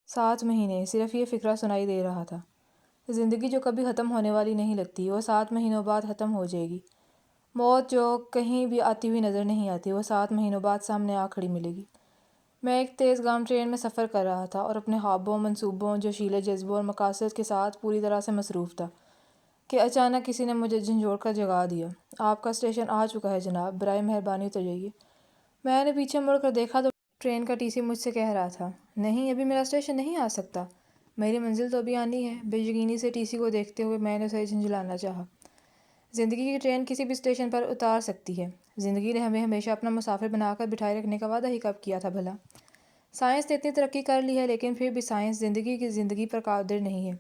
7 مہینے، صرف یہ فقرہ سنائی دے رہا تھا۔ زندگی جو کبھی ختم ہونے والی نہیں لگتی، وہ 7 مہینوں بعد ختم ہو جائے گی۔ موت جو کہیں بھی آتی ہوئی نظر نہیں آتی، وہ 7 مہینوں بعد سامنے آ کھڑی ملے گی۔ میں ایک تیز گام ٹرین میں سفر کر رہا تھا اور اپنے خوابوں، منصوبوں، جوشیلے جذبوں اور مقاصد کے ساتھ پوری طرح سے مصروف تھا کہ اچانک کسی نے مجھے جھنجھوڑ کر جگا دیا۔ آپ کا اسٹیشن آ چکا ہے جناب، برائے مہربانی اتر جائیے۔ میں نے پیچھے مڑ کر دیکھا تو ٹرین کا ٹی سی مجھ سے کہہ رہا تھا، نہیں ابھی میرا اسٹیشن نہیں آ سکتا، میری منزل تو ابھی آنی ہے۔ بے یقینی سے ٹی سی کو دیکھتے ہوئے میں نے اسے جھنجھلانا چاہا۔ زندگی کی ٹرین کسی بھی اسٹیشن پر اتار سکتی ہے۔ زندگی نے ہمیں ہمیشہ اپنا مسافر بنا کر بٹھائے رکھنے کا وعدہ ہی کب کیا تھا بھلا؟ سائنس نے اتنی ترقی کر لی ہے، لیکن پھر بھی سائنس زندگی کی زندگی پر قادر نہیں ہے۔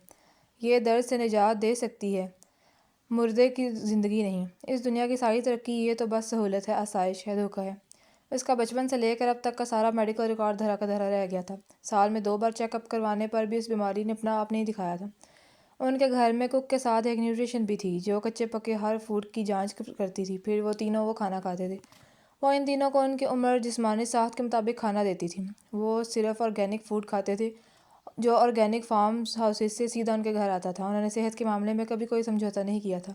یہ درد سے نجات دے سکتی ہے، مردے کی زندگی نہیں۔ اس دنیا کی ساری ترقی یہ تو بس سہولت ہے، آسائش ہے، دھوکہ ہے۔ اس کا بچپن سے لے کر اب تک کا سارا میڈیکل ریکارڈ دھرا کا دھرا رہ گیا تھا۔ سال میں 2 بار چیک اپ کروانے پر بھی اس بیماری نے اپنا آپ نہیں دکھایا تھا۔ ان کے گھر میں کک کے ساتھ ایک نیوٹریشن بھی تھی، جو کچے پکے ہر فوڈ کی جانچ کرتی تھی، پھر وہ تینوں وہ کھانا کھاتے تھے۔ وہ ان تینوں کو ان کی عمر جسمانی ساخت کے مطابق کھانا دیتی تھی۔ وہ صرف آرگینک فوڈ کھاتے تھے، جو آرگینک فارم ہاؤسز سے سیدھا ان کے گھر آتا تھا۔ انہوں نے صحت کے معاملے میں کبھی کوئی سمجھوتہ نہیں کیا تھا۔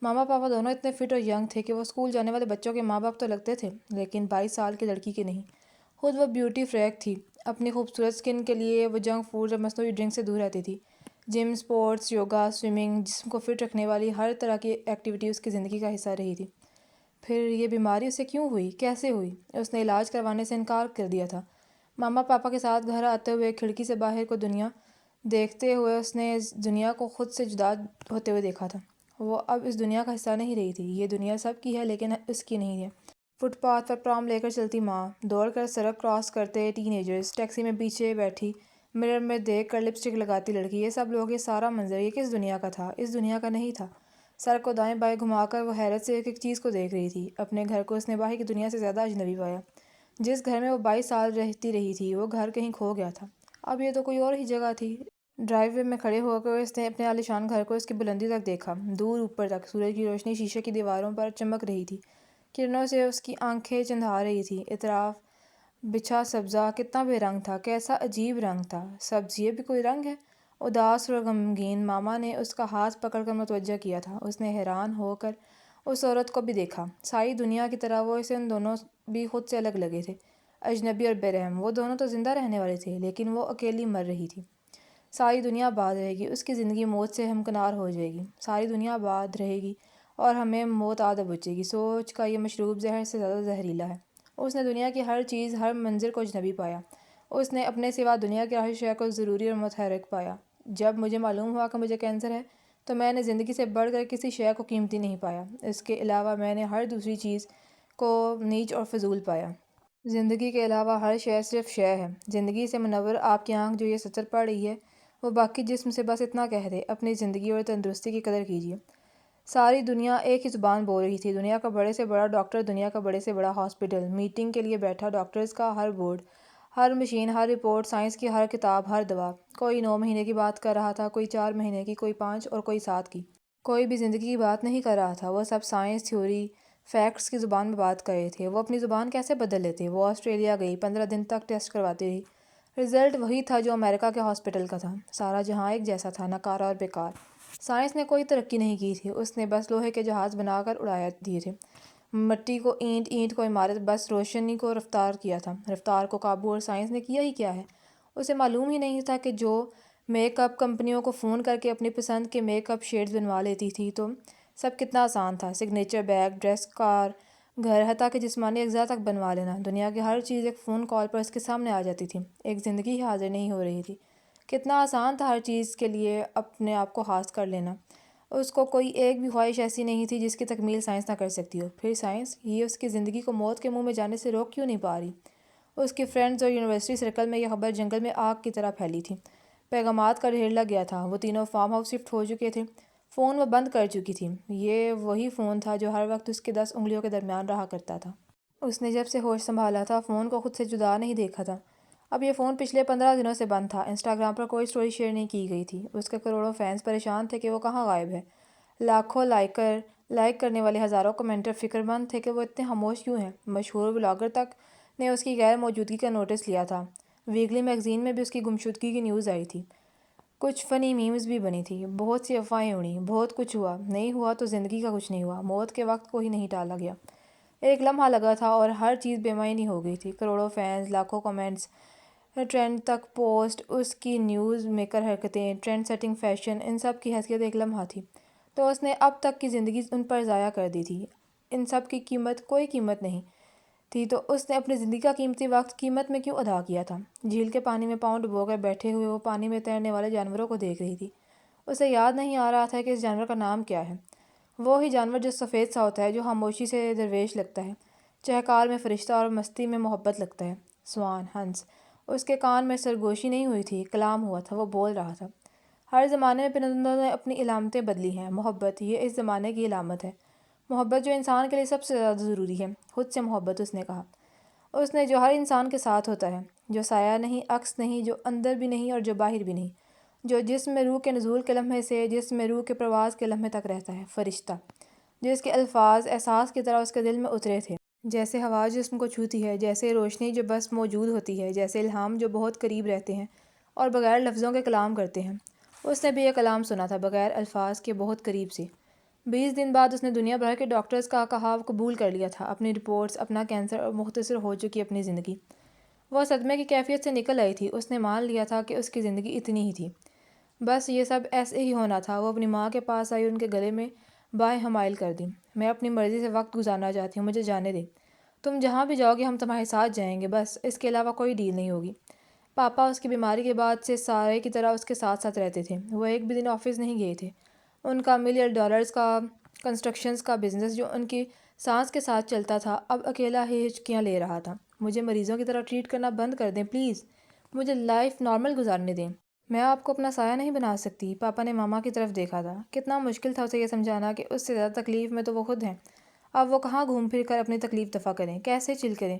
ماما پاپا دونوں اتنے فٹ اور ینگ تھے کہ وہ اسکول جانے والے بچوں کے ماں باپ تو لگتے تھے، لیکن 22 سال کی لڑکی کے نہیں۔ خود وہ بیوٹی فریک تھی۔ اپنی خوبصورت سکن کے لیے وہ جنک فوڈ اور مصنوعی ڈرنک سے دور رہتی تھی۔ جم، سپورٹس، یوگا، سوئمنگ، جسم کو فٹ رکھنے والی ہر طرح کی ایکٹیویٹی اس کی زندگی کا حصہ رہی تھی۔ پھر یہ بیماری اسے کیوں ہوئی، کیسے ہوئی؟ اس نے علاج کروانے سے انکار کر دیا تھا۔ ماما پاپا کے ساتھ گھر آتے ہوئے کھڑکی سے باہر کو دنیا دیکھتے ہوئے اس نے اس دنیا کو خود سے جدا ہوتے ہوئے دیکھا تھا۔ وہ اب اس دنیا کا حصہ نہیں رہی تھی۔ یہ دنیا سب کی ہے لیکن اس کی نہیں ہے۔ فٹ پاتھ پر پرام لے کر چلتی ماں، دوڑ کر سڑک کراس کرتے ٹین ایجرز، ٹیکسی میں پیچھے بیٹھی مرر میں دیکھ کر لپسٹک لگاتی لڑکی، یہ سب لوگ، یہ سارا منظر، یہ کس دنیا کا تھا؟ اس دنیا کا نہیں تھا۔ سر کو دائیں بائیں گھما کر وہ حیرت سے ایک ایک چیز کو دیکھ رہی تھی۔ اپنے گھر کو اس نے باہر کی دنیا سے زیادہ اجنبی پایا۔ جس گھر میں وہ 22 سال رہتی رہی تھی، وہ گھر کہیں کھو گیا تھا۔ اب یہ تو کوئی اور ہی جگہ تھی۔ ڈرائیو وے میں کھڑے ہو کر اس نے اپنے عالیشان گھر کو اس کی بلندی تک دیکھا، دور اوپر تک۔ سورج کی روشنی شیشے کی دیواروں پر چمک رہی تھی، کرنوں سے اس کی آنکھیں چندھا رہی تھی۔ اطراف بچھا سبزہ کتنا بے رنگ تھا، کیسا عجیب رنگ تھا۔ سبز یہ بھی کوئی رنگ ہے؟ اداس اور غمگین ماما نے اس کا ہاتھ پکڑ کر متوجہ کیا تھا۔ اس نے حیران ہو کر اس عورت کو بھی دیکھا۔ ساری دنیا کی طرح وہ اسے ان دونوں بھی خود سے الگ لگے تھے، اجنبی اور بے رحم۔ وہ دونوں تو زندہ رہنے والے تھے، لیکن وہ اکیلی مر رہی تھی۔ ساری دنیا آباد رہے گی، اس کی زندگی موت سے ہمکنار ہو جائے گی۔ ساری دنیا آباد رہے گی اور ہمیں موت آ دبوچے گی۔ سوچ کا یہ مشروب زہر سے زیادہ زہریلا ہے۔ اس نے دنیا کی ہر چیز، ہر منظر کو اجنبی پایا۔ اس نے اپنے سوا دنیا کی ہر شے کو ضروری اور متحرک پایا۔ جب مجھے معلوم ہوا کہ مجھے کینسر ہے تو میں نے زندگی سے بڑھ کر کسی شے کو قیمتی نہیں پایا۔ اس کے علاوہ میں نے ہر دوسری چیز کو نیچ اور فضول پایا۔ زندگی کے علاوہ ہر شے صرف شے ہے۔ زندگی سے منور آپ کی آنکھ جو یہ سطر پڑھ رہی ہے، وہ باقی جسم سے بس اتنا کہہ دے، اپنی زندگی اور تندرستی کی قدر کیجیے۔ ساری دنیا ایک ہی زبان بول رہی تھی۔ دنیا کا بڑے سے بڑا ڈاکٹر، دنیا کا بڑے سے بڑا ہاسپٹل، میٹنگ کے لیے بیٹھا ڈاکٹرز کا ہر بورڈ، ہر مشین، ہر رپورٹ، سائنس کی ہر کتاب، ہر دوا۔ کوئی 9 مہینے کی بات کر رہا تھا، کوئی 4 مہینے کی، کوئی 5 اور کوئی 7 کی۔ کوئی بھی زندگی کی بات نہیں کر رہا تھا۔ وہ سب سائنس، تھیوری، فیکٹس کی زبان میں بات کر رہے تھے۔ وہ اپنی زبان کیسے بدل لیتے؟ وہ آسٹریلیا گئی، 15 دن تک ٹیسٹ کرواتی رہی۔ رزلٹ وہی تھا جو امریکہ کے ہاسپٹل کا تھا۔ سارا جہاں ایک جیسا تھا، ناکارہ اور بیکار۔ سائنس نے کوئی ترقی نہیں کی تھی، اس نے بس لوہے کے جہاز بنا کر اڑا دیے تھے۔ مٹی کو اینٹ، اینٹ کو عمارت، بس روشنی کو رفتار کیا تھا، رفتار کو قابو۔ اور سائنس نے کیا ہی کیا ہے؟ اسے معلوم ہی نہیں تھا کہ جو میک اپ کمپنیوں کو فون کر کے اپنی پسند کے میک اپ شیڈز بنوا لیتی تھی تو سب کتنا آسان تھا۔ سگنیچر، بیگ، ڈریس، کار، گھر، حتیٰ کہ جسمانی اجزاء تک بنوا لینا۔ دنیا کی ہر چیز ایک فون کال پر اس کے سامنے آ جاتی تھی۔ ایک زندگی ہی حاضر نہیں ہو رہی تھی۔ کتنا آسان تھا ہر چیز کے لیے اپنے آپ کو خاص کر لینا۔ اس کو کوئی ایک بھی خواہش ایسی نہیں تھی جس کی تکمیل سائنس نہ کر سکتی ہو۔ پھر سائنس، یہ اس کی زندگی کو موت کے منہ میں جانے سے روک کیوں نہیں پا رہی؟ اس کی فرینڈز اور یونیورسٹی سرکل میں یہ خبر جنگل میں آگ کی طرح پھیلی تھی۔ پیغامات کا ڈھیر لگ گیا تھا۔ وہ تینوں فارم ہاؤس شفٹ ہو چکے تھے۔ فون وہ بند کر چکی تھی۔ یہ وہی فون تھا جو ہر وقت اس کے 10 انگلیوں کے درمیان رہا کرتا تھا۔ اس نے جب سے ہوش سنبھالا تھا فون کو خود سے جدا نہیں دیکھا تھا۔ اب یہ فون پچھلے 15 دنوں سے بند تھا۔ انسٹاگرام پر کوئی سٹوری شیئر نہیں کی گئی تھی۔ اس کے کروڑوں فینس پریشان تھے کہ وہ کہاں غائب ہے۔ لاکھوں لائک کرنے والے ہزاروں کمنٹر فکر مند تھے کہ وہ اتنے خاموش کیوں ہیں۔ مشہور بلاگر تک نے اس کی غیر موجودگی کا نوٹس لیا تھا۔ ویکلی میگزین میں بھی اس کی گمشدگی کی نیوز آئی تھی، کچھ فنی میمز بھی بنی تھی، بہت سی افواہیں اڑیں، بہت کچھ ہوا، نہیں ہوا تو زندگی کا کچھ نہیں ہوا، موت کے وقت کو ہی نہیں ٹالا گیا۔ ایک لمحہ لگا تھا اور ہر چیز بے معنی ہو گئی تھی، کروڑوں فینس، لاکھوں کمنٹس، ٹرینڈ تک پوسٹ، اس کی نیوز میکر حرکتیں، ٹرینڈ سیٹنگ فیشن، ان سب کی حیثیت ایک لمحہ تھی تو اس نے اب تک کی زندگی ان پر ضائع کر دی تھی۔ ان سب کی قیمت کوئی قیمت نہیں تھی تو اس نے اپنی زندگی کا قیمتی وقت قیمت میں کیوں ادا کیا تھا؟ جھیل کے پانی میں پاؤں ڈبو کر بیٹھے ہوئے وہ پانی میں تیرنے والے جانوروں کو دیکھ رہی تھی۔ اسے یاد نہیں آ رہا تھا کہ اس جانور کا نام کیا ہے، وہی جانور جو سفید سا ہوتا ہے، جو خاموشی سے درویش لگتا ہے، چہکار میں فرشتہ اور مستی میں محبت لگتا ہے۔ سوان، ہنس۔ اس کے کان میں سرگوشی نہیں ہوئی تھی، کلام ہوا تھا، وہ بول رہا تھا۔ ہر زمانے میں پرندوں نے اپنی علامتیں بدلی ہیں، محبت یہ اس زمانے کی علامت ہے، محبت جو انسان کے لیے سب سے زیادہ ضروری ہے، خود سے محبت۔ اس نے کہا، اس نے جو ہر انسان کے ساتھ ہوتا ہے، جو سایہ نہیں، عکس نہیں، جو اندر بھی نہیں اور جو باہر بھی نہیں، جو جسم میں روح کے نزول کے لمحے سے جسم میں روح کے پرواز کے لمحے تک رہتا ہے، فرشتہ، جس کے الفاظ احساس کی طرح اس کے دل میں اترے تھے، جیسے ہوا جسم کو چھوتی ہے، جیسے روشنی جو بس موجود ہوتی ہے، جیسے الہام جو بہت قریب رہتے ہیں اور بغیر لفظوں کے کلام کرتے ہیں۔ اس نے بھی یہ کلام سنا تھا، بغیر الفاظ کے، بہت قریب سے۔ 20 دن بعد اس نے دنیا بھر کے ڈاکٹرز کا کہا قبول کر لیا تھا، اپنی رپورٹس، اپنا کینسر اور مختصر ہو چکی اپنی زندگی۔ وہ صدمے کی کیفیت سے نکل آئی تھی، اس نے مان لیا تھا کہ اس کی زندگی اتنی ہی تھی، بس یہ سب ایسے ہی ہونا تھا۔ وہ اپنی ماں کے پاس آئی، ان کے گلے میں بائیں حمائل کر دی۔ میں اپنی مرضی سے وقت گزارنا چاہتی ہوں، مجھے جانے دیں، تم جہاں بھی جاؤ گے ہم تمہارے ساتھ جائیں گے، بس اس کے علاوہ کوئی ڈیل نہیں ہوگی۔ پاپا اس کی بیماری کے بعد سے سارے کی طرح اس کے ساتھ ساتھ رہتے تھے، وہ ایک بھی دن آفس نہیں گئے تھے۔ ان کا $1 ملین کا کنسٹرکشنز کا بزنس جو ان کی سانس کے ساتھ چلتا تھا اب اکیلا ہی ہچکیاں لے رہا تھا۔ مجھے مریضوں کی طرح ٹریٹ کرنا بند کر دیں پلیز، مجھے لائف نارمل گزارنے دیں، میں آپ کو اپنا سایہ نہیں بنا سکتی۔ پاپا نے ماما کی طرف دیکھا تھا، کتنا مشکل تھا اسے یہ سمجھانا کہ اس سے زیادہ تکلیف میں تو وہ خود ہیں، اب وہ کہاں گھوم پھر کر اپنی تکلیف دفع کریں، کیسے چل کریں؟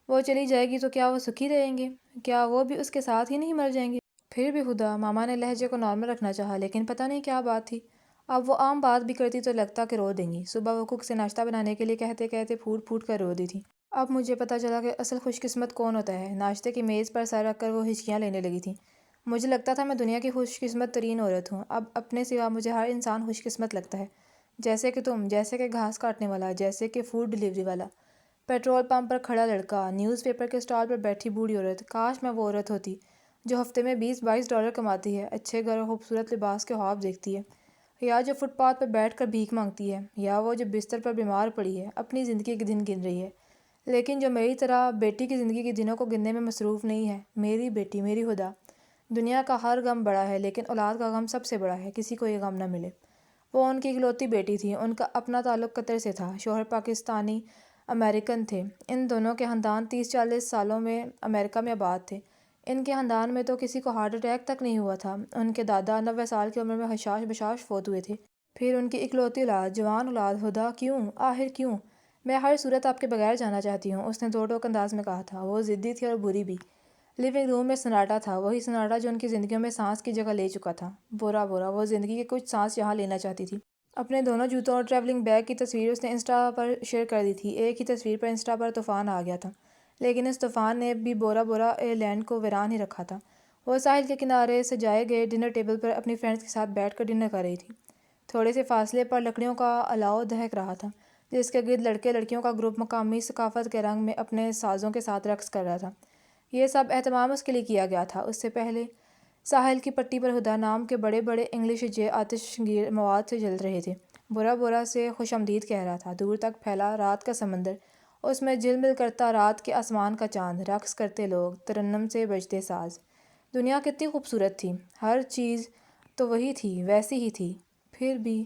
وہ چلی جائے گی تو کیا وہ سکھی رہیں گے؟ کیا وہ بھی اس کے ساتھ ہی نہیں مر جائیں گے؟ پھر بھی خدا، ماما نے لہجے کو نارمل رکھنا چاہا لیکن پتہ نہیں کیا بات تھی، اب وہ عام بات بھی کرتی تو لگتا کہ رو دیں گی۔ صبح وہ کوک سے ناشتہ بنانے کے لیے کہتے کہتے پھوٹ پھوٹ کر رو دی تھی۔ اب مجھے پتہ چلا کہ اصل خوش قسمت کون ہوتا ہے۔ ناشتے کی میز پر سر رکھ کر وہ ہچکیاں لینے لگی تھی۔ مجھے لگتا تھا میں دنیا کی خوش قسمت ترین عورت ہوں، اب اپنے سوا مجھے ہر انسان خوش قسمت لگتا ہے، جیسے کہ تم، جیسے کہ گھاس کاٹنے والا، جیسے کہ فوڈ ڈیلیوری والا، پیٹرول پمپ پر کھڑا لڑکا، نیوز پیپر کے اسٹال پر بیٹھی بوڑھی عورت۔ کاش میں وہ عورت ہوتی جو ہفتے میں $20-22 کماتی ہے، اچھے گھر اور خوبصورت لباس کے خواب دیکھتی ہے، یا جو فٹ پاتھ پر بیٹھ کر بھیک مانگتی ہے، یا وہ جو بستر پر بیمار پڑی ہے، اپنی زندگی کے دن گن رہی ہے، لیکن جو میری طرح بیٹی کی زندگی کے دنوں کو گننے میں مصروف نہیں ہے۔ میری بیٹی، میری خدا، دنیا کا ہر غم بڑا ہے لیکن اولاد کا غم سب سے بڑا ہے، کسی کو یہ غم نہ ملے۔ وہ ان کی اکلوتی بیٹی تھی، ان کا اپنا تعلق قطر سے تھا، شوہر پاکستانی امریکن تھے، ان دونوں کے خاندان 30-40 سالوں میں امریکہ میں آباد تھے، ان کے خاندان میں تو کسی کو ہارٹ اٹیک تک نہیں ہوا تھا، ان کے دادا 90 سال کی عمر میں حشاش بشاش فوت ہوئے تھے۔ پھر ان کی اکلوتی اولاد، جوان اولاد، خدا کیوں، آخر کیوں؟ میں ہر صورت آپ کے بغیر جانا چاہتی ہوں، اس نے دو ٹوک انداز میں کہا تھا۔ وہ ضدی تھی اور بری بھی۔ لیونگ روم میں سناٹا تھا، وہی سناٹا جو ان کی زندگیوں میں سانس کی جگہ لے چکا تھا۔ بورا بورا، وہ زندگی کے کچھ سانس یہاں لینا چاہتی تھی۔ اپنے دونوں جوتوں اور ٹریولنگ بیگ کی تصویر اس نے انسٹا پر شیئر کر دی تھی۔ ایک ہی تصویر پر انسٹا پر طوفان آ گیا تھا، لیکن اس طوفان نے بھی بورا بورا ایئر لینڈ کو ویران ہی رکھا تھا۔ وہ ساحل کے کنارے سجائے گئے ڈنر ٹیبل پر اپنی فرینڈز کے ساتھ بیٹھ کر ڈنر کر رہی تھی۔ تھوڑے سے فاصلے پر لکڑیوں کا الاؤ دہک رہا تھا، جس کے گرد لڑکے لڑکیوں کا گروپ مقامی ثقافت کے رنگ میں اپنے سازوں کے ساتھ رقص کر رہا تھا۔ یہ سب اہتمام اس کے لیے کیا گیا تھا۔ اس سے پہلے ساحل کی پٹی پر ہدا نام کے بڑے بڑے انگلش جے آتش گیر مواد سے جل رہے تھے۔ بورا بورا سے خوش آمدید کہہ رہا تھا، دور تک پھیلا رات کا سمندر، اس میں جل مل کرتا رات کے آسمان کا چاند، رقص کرتے لوگ، ترنم سے بجتے ساز۔ دنیا کتنی خوبصورت تھی، ہر چیز تو وہی تھی، ویسی ہی تھی۔ پھر بھی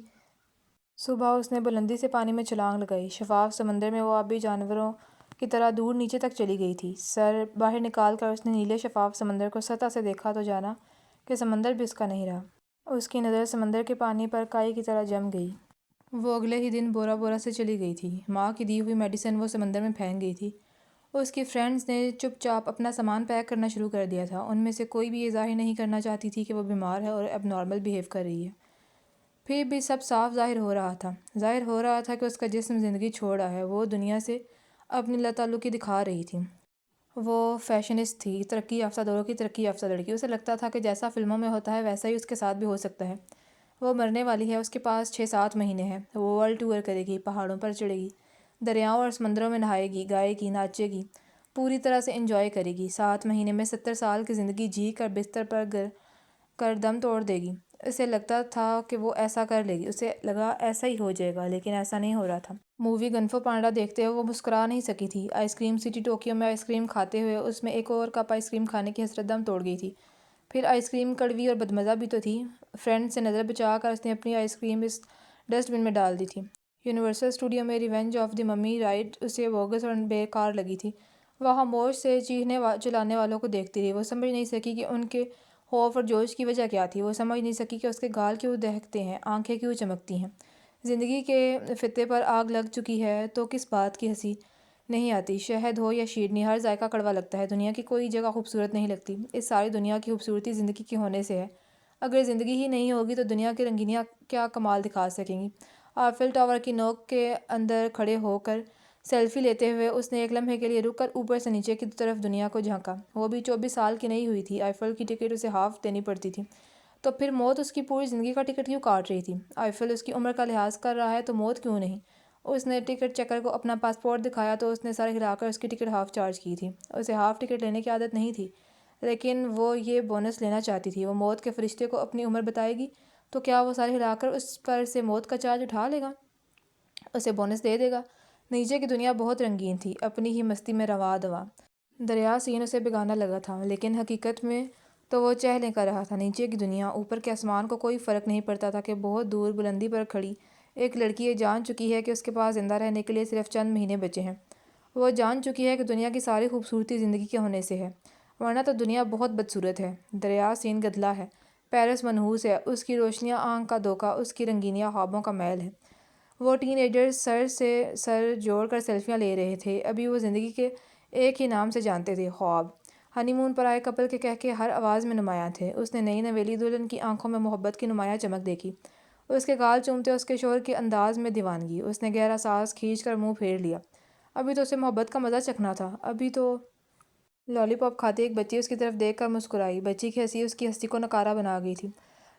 صبح اس نے بلندی سے پانی میں چھلانگ لگائی، شفاف سمندر میں وہ آبی جانوروں کی طرح دور نیچے تک چلی گئی تھی۔ سر باہر نکال کر اس نے نیلے شفاف سمندر کو سطح سے دیکھا تو جانا کہ سمندر بھی اس کا نہیں رہا۔ اس کی نظر سمندر کے پانی پر کائی کی طرح جم گئی۔ وہ اگلے ہی دن بورا بورا سے چلی گئی تھی۔ ماں کی دی ہوئی میڈیسن وہ سمندر میں پھینک گئی تھی۔ اس کی فرینڈز نے چپ چاپ اپنا سامان پیک کرنا شروع کر دیا تھا، ان میں سے کوئی بھی یہ ظاہر نہیں کرنا چاہتی تھی کہ وہ بیمار ہے اور اب نارمل بیہیو کر رہی ہے۔ پھر بھی سب صاف ظاہر ہو رہا تھا، ظاہر ہو رہا تھا کہ اس کا جسم زندگی چھوڑ رہا ہے، وہ دنیا سے اپنی لا تعلقی دکھا رہی تھی۔ وہ فیشنسٹ تھی، ترقی یافتہ دوروں کی ترقی یافتہ لڑکی۔ اسے لگتا تھا کہ جیسا فلموں میں ہوتا ہے ویسا ہی اس کے ساتھ بھی ہو سکتا ہے۔ وہ مرنے والی ہے، اس کے پاس 6-7 مہینے ہیں۔ وہ ورلڈ ٹور کرے گی، پہاڑوں پر چڑھے گی، دریاؤں اور سمندروں میں نہائے گی، گائے گی، ناچے گی، پوری طرح سے انجوائے کرے گی۔ 7 مہینے میں 70 سال کی زندگی جی کر بستر پر گر کر دم توڑ دے گی۔ اسے لگتا تھا کہ وہ ایسا کر لے گی، اسے لگا ایسا ہی ہو جائے گا، لیکن ایسا نہیں ہو رہا تھا۔ مووی گنفو پانڈا دیکھتے ہوئے وہ مسکرا نہیں سکی تھی۔ آئس کریم سٹی ٹوکیو میں آئس کریم کھاتے ہوئے اس میں ایک اور کپ آئس کریم کھانے کی حسرت دم توڑ گئی تھی۔ پھر آئس کریم کڑوی اور بدمزہ بھی تو تھی۔ فرینڈ سے نظر بچا کر اس نے اپنی آئس کریم اس ڈسٹ بن میں ڈال دی تھی۔ یونیورسل اسٹوڈیو میں revenge of the mummy ride اسے بوگس اور بیکار لگی تھی۔ وہ خاموش سے چیخنے چلانے والوں کو دیکھتی رہی۔ وہ سمجھ نہیں سکی کہ ان کے خوف اور جوش کی وجہ کیا تھی۔ وہ سمجھ نہیں سکی کہ اس کے گال کیوں دہکتے ہیں، آنکھیں کیوں چمکتی ہیں۔ زندگی کے فتے پر آگ لگ چکی ہے تو کس بات کی ہنسی نہیں آتی؟ شہد ہو یا شیرنی، ہر ذائقہ کڑوا لگتا ہے۔ دنیا کی کوئی جگہ خوبصورت نہیں لگتی۔ اس ساری دنیا کی خوبصورتی زندگی کے ہونے سے ہے۔ اگر زندگی ہی نہیں ہوگی تو دنیا کی رنگینیاں کیا کمال دکھا سکیں گی؟ آئفل ٹاور کی نوک کے اندر کھڑے ہو کر سیلفی لیتے ہوئے اس نے ایک لمحے کے لیے رک کر اوپر سے نیچے کی طرف دنیا کو جھانکا۔ وہ بھی 24 سال کی نہیں ہوئی تھی۔ آئفل کی ٹکٹ اسے ہاف دینی پڑتی تھی، تو پھر موت اس کی پوری زندگی کا ٹکٹ کیوں کاٹ رہی تھی؟ آئفل اس کی عمر کا لحاظ کر رہا ہے تو موت کیوں نہیں؟ اس نے ٹکٹ چیکر کو اپنا پاسپورٹ دکھایا تو اس نے سر ہلا کر اس کی ٹکٹ ہاف چارج کی تھی۔ اسے ہاف ٹکٹ لینے کی عادت نہیں تھی، لیکن وہ یہ بونس لینا چاہتی تھی۔ وہ موت کے فرشتے کو اپنی عمر بتائے گی تو کیا وہ سر ہلا کر اس پر سے موت کا چارج اٹھا لے گا، اسے بونس دے دے گا؟ نیچے کی دنیا بہت رنگین تھی، اپنی ہی مستی میں رواں دواں۔ دریا سین اسے بیگانہ لگا تھا، لیکن حقیقت میں تو وہ چہلیں کر رہا تھا۔ نیچے کی دنیا، اوپر کے آسمان کو کوئی فرق نہیں پڑتا تھا کہ بہت دور بلندی پر کھڑی ایک لڑکی یہ جان چکی ہے کہ اس کے پاس زندہ رہنے کے لیے صرف چند مہینے بچے ہیں۔ وہ جان چکی ہے کہ دنیا کی ساری خوبصورتی زندگی کے ہونے سے ہے، ورنہ تو دنیا بہت بدصورت ہے۔ دریا سین گدلا ہے، پیرس منحوس ہے، اس کی روشنیاں آنکھ کا دھوکہ، اس کی رنگینیاں خوابوں کا محل ہے۔ وہ ٹین ایجرز سر سے سر جوڑ کر سیلفیاں لے رہے تھے۔ ابھی وہ زندگی کے ایک ہی نام سے جانتے تھے، خواب۔ ہنی مون پر آئے کپل کے کہکے ہر آواز میں نمایاں تھے۔ اس نے نئی نویلی دلہن کی آنکھوں میں محبت کی نمایاں چمک دیکھی، اس کے گال چومتے اس کے شوہر کے انداز میں دیوانگی۔ اس نے گہرا سانس کھینچ کر منہ پھیر لیا۔ ابھی تو اسے محبت کا مزہ چکھنا تھا، ابھی تو۔ لالی پاپ کھاتی ایک بچی اس کی طرف دیکھ کر مسکرائی۔ بچی کی ہنسی اس کی ہستی کو نکارا بنا گئی تھی۔